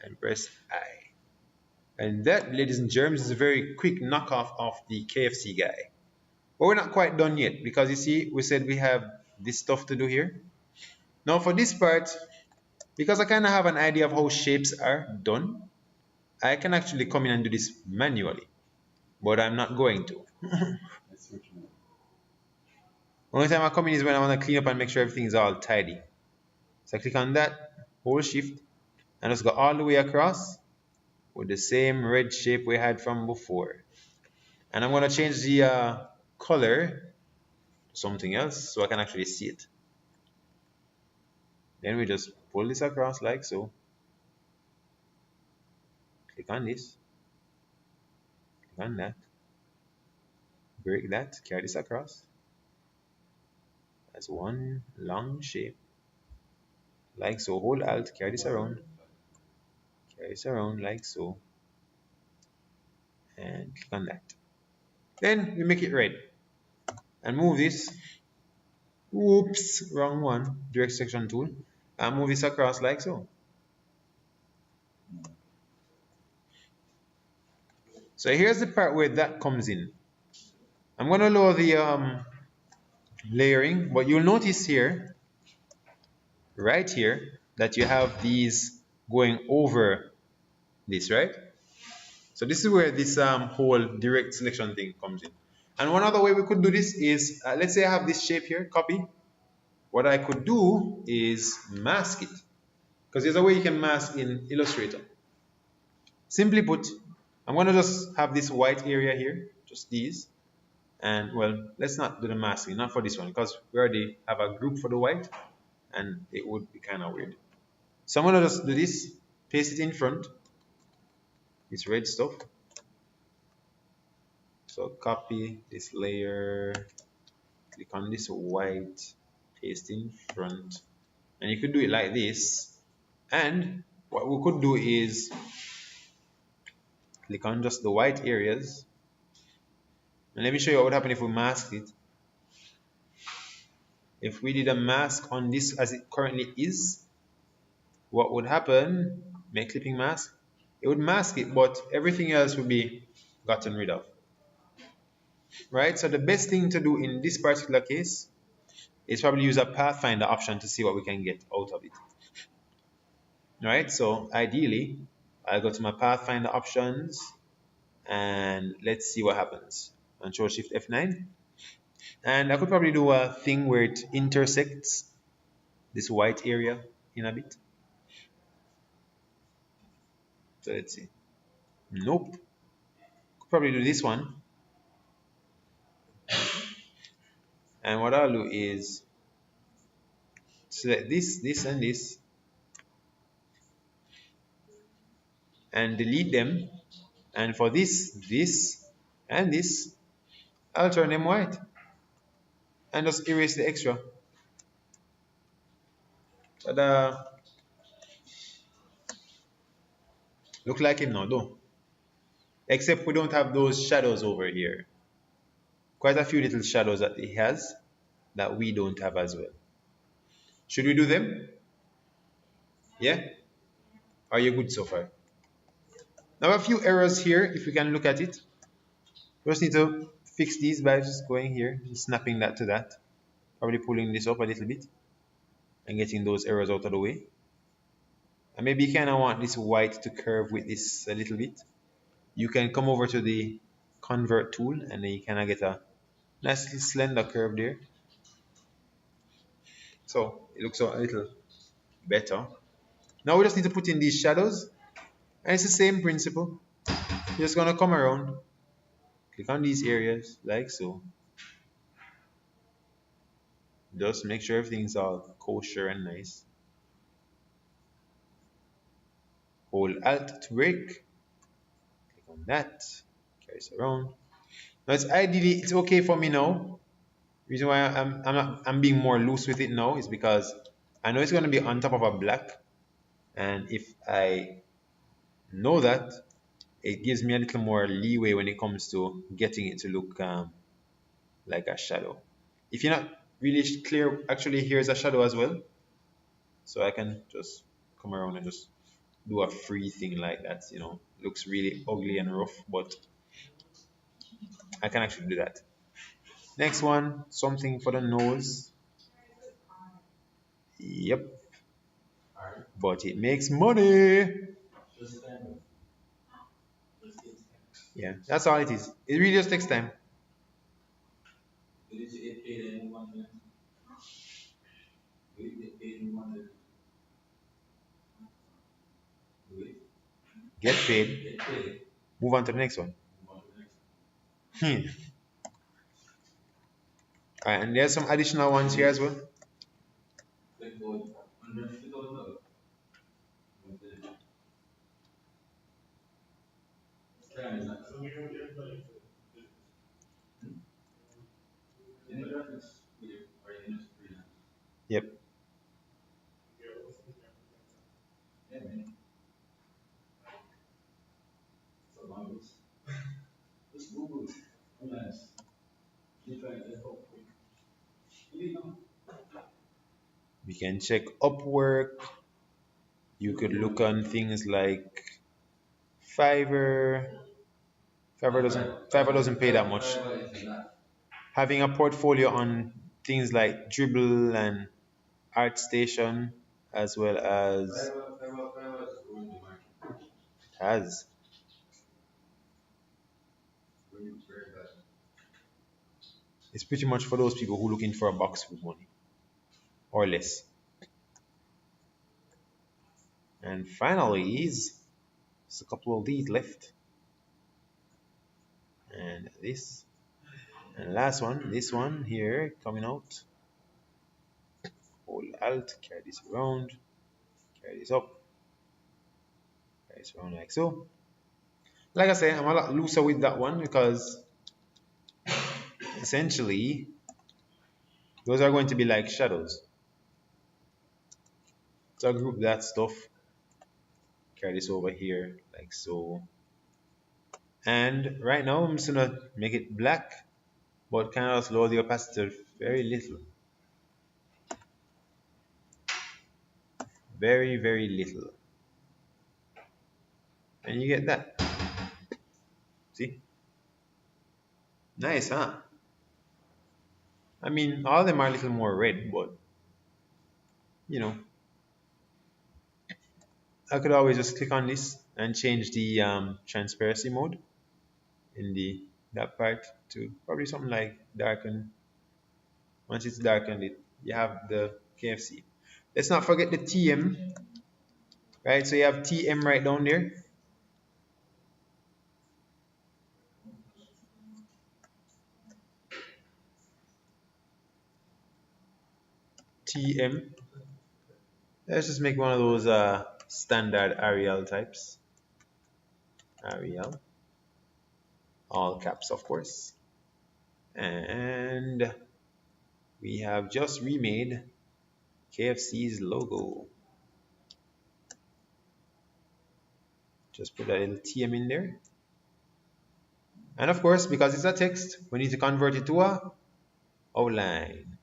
and press I. And that, ladies and germs, is a very quick knockoff of the KFC guy. But we're not quite done yet because you see, we said we have this stuff to do here. Now for this part, because I kind of have an idea of how shapes are done, I can actually come in and do this manually, but I'm not going to. Only time I come in is when I want to clean up and make sure everything is all tidy. So I click on that, hold shift, and just go all the way across with the same red shape we had from before. And I'm going to change the color to something else so I can actually see it. Then we just pull this across like so. Click on this. Click on that. Break that. Carry this across. That's one long shape. Like so. Hold Alt. Carry this around. Carry this around like so. And click on that. Then we make it red. And move this. Oops. Wrong one. Direct section tool. And move this across like so. So here's the part where that comes in. I'm going to lower the layering, but you'll notice here, right here, that you have these going over this, right? So this is where this whole direct selection thing comes in. And one other way we could do this is, let's say I have this shape here, copy. What I could do is mask it, because there's a way you can mask in Illustrator. Simply put, I'm going to just have this white area here, just these. And well, let's not do the masking, not for this one, because we already have a group for the white and it would be kind of weird. So I'm going to just do this, paste it in front, this red stuff. So copy this layer, click on this white, paste in front. And you could do it like this. And what we could do is click on just the white areas. And let me show you what would happen if we masked it. If we did a mask on this as it currently is, what would happen, make clipping mask, it would mask it, but everything else would be gotten rid of. Right? So the best thing to do in this particular case is probably use a Pathfinder option to see what we can get out of it. All right, so ideally, I'll go to my Pathfinder options and let's see what happens. Control Shift F9. And I could probably do a thing where it intersects this white area in a bit. So let's see. Nope. Could probably do this one. And what I'll do is select this, and this, and delete them. And for this, and this, I'll turn them white and just erase the extra. Ta-da! Look like him now, though. Except we don't have those shadows over here. Quite a few little shadows that he has that we don't have as well. Should we do them? Yeah? Are you good so far? Now a few errors here, if we can look at it. We just need to fix these by just going here and snapping that to that. Probably pulling this up a little bit and getting those errors out of the way. And maybe you kind of want this white to curve with this a little bit. You can come over to the convert tool and then you kind of get a nice little slender curve there. So it looks a little better. Now we just need to put in these shadows, and it's the same principle. You're just gonna come around, click on these areas like so. Just make sure everything's all kosher and nice. Hold Alt to break. Click on that. Carry it around. Now it's okay for me now. Reason why I'm being more loose with it now is because I know it's gonna be on top of a black, and if I know that, it gives me a little more leeway when it comes to getting it to look like a shadow. If you're not really clear, actually here's a shadow as well. So I can just come around and just do a free thing like that, you know. Looks really ugly and rough, but I can actually do that. Next one, something for the nose. Yep. But it makes money. Yeah, that's all it is. It really just takes time. Get paid. Move on to the next one. Alright, and there's some additional ones here as well. Yep. We can check Upwork. You could look on things like Fiverr. Fiverr doesn't pay that much. Having a portfolio on things like Dribble and ArtStation, as well as has. It's pretty much for those people who are looking for a box with money or less. And finally, is just a couple of these left. And this. And last one, this one here coming out. Hold Alt, carry this around, carry this up, carry this around like so. Like I say, I'm a lot looser with that one because essentially those are going to be like shadows. So I group that stuff, carry this over here like so. And right now I'm just gonna make it black, but kind of lower the opacity very little. Very, very little. And you get that. See? Nice, huh? I mean, all of them are a little more red, but you know, I could always just click on this and change the transparency mode in the that part to probably something like darken. Once it's darkened, you have the KFC. Let's not forget the TM, right? So you have TM right down there. TM. Let's just make one of those standard Arial types. Arial, all caps, of course. And we have just remade KFC's logo. Just put that little TM in there. And of course, because it's a text, we need to convert it to a outline.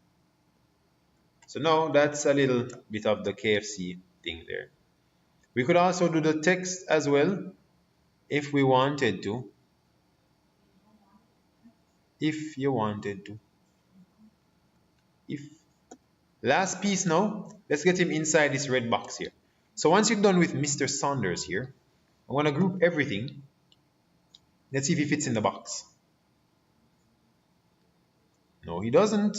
So now that's a little bit of the KFC thing there. We could also do the text as well if we wanted to. If you wanted to. If last piece now, let's get him inside this red box here. So once you're done with Mr. Saunders here, I'm going to group everything. Let's see if he fits in the box. No, he doesn't.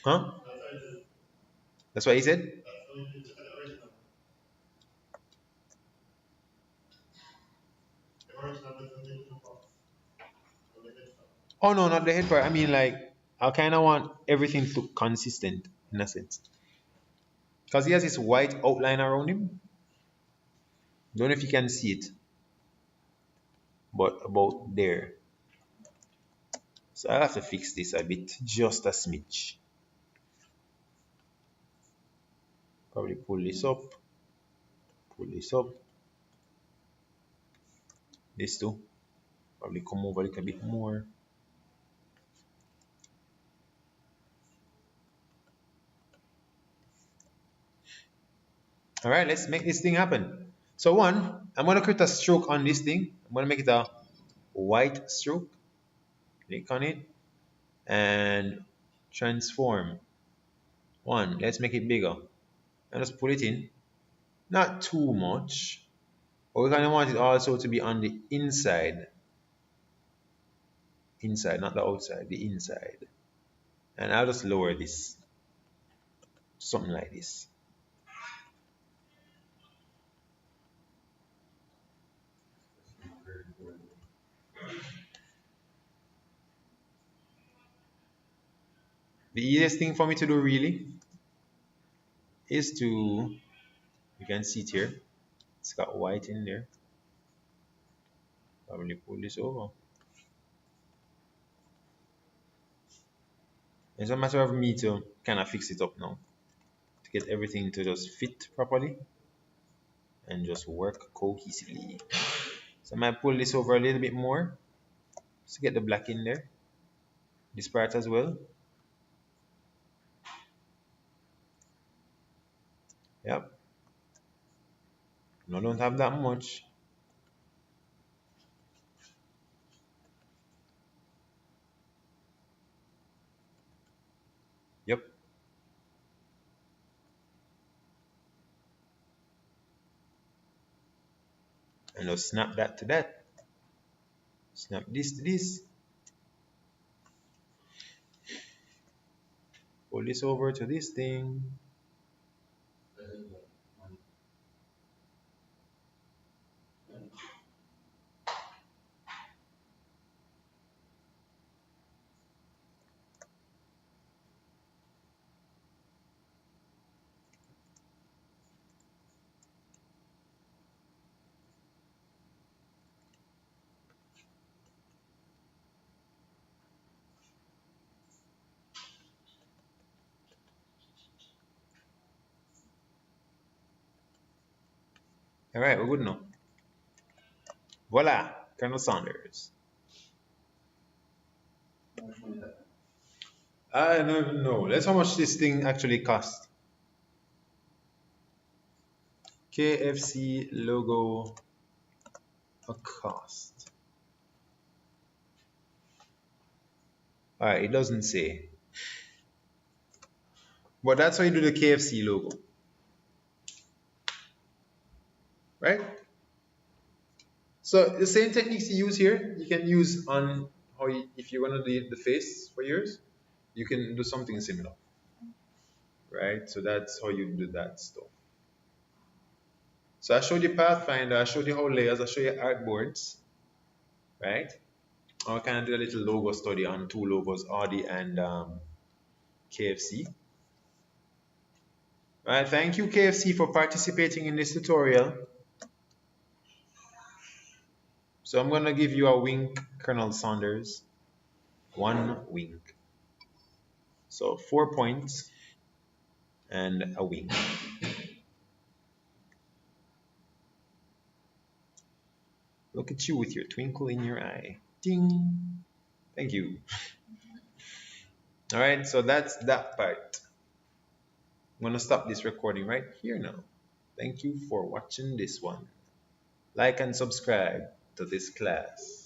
Huh? That's what he said? Oh no, not the head part. I mean, like, I kind of want everything to consistent in a sense. Because he has this white outline around him. Don't know if you can see it, but about there. So I'll have to fix this a bit, just a smidge. Probably pull this up, pull this up. This too. Probably come over a little bit more. All right, let's make this thing happen. So one, I'm gonna create a stroke on this thing. I'm gonna make it a white stroke. Click on it and transform. One, let's make it bigger. And just pull it in. Not too much. But we kind of want it also to be on the inside. Inside, not the outside, the inside. And I'll just lower this. Something like this. The easiest thing for me to do really is to, you can see it here, it's got white in there. Probably pull this over. It's a matter of me to kind of fix it up now to get everything to just fit properly and just work cohesively. So I might pull this over a little bit more just to get the black in there. This part as well. Yep. No, don't have that much. Yep. And now snap that to that. Snap this to this. Pull this over to this thing. All right, we're good now. Voila, Colonel Saunders. I don't even know. Let's how much this thing actually cost. KFC logo a cost. Alright, it doesn't say. But that's how you do the KFC logo. Right? So the same techniques you use here, you can use on how you, if you want to do the face for yours, you can do something similar. Right? So that's how you do that stuff. So I showed you Pathfinder, I showed you how layers, I showed you artboards. Right? I kind of did a little logo study on two logos, Audi and KFC. Right, thank you KFC for participating in this tutorial. So I'm going to give you a wink, Colonel Saunders. One wink. So 4 points and a wink. Look at you with your twinkle in your eye. Ding. Thank you. All right, so that's that part. I'm going to stop this recording right here now. Thank you for watching this one. Like and subscribe to this class.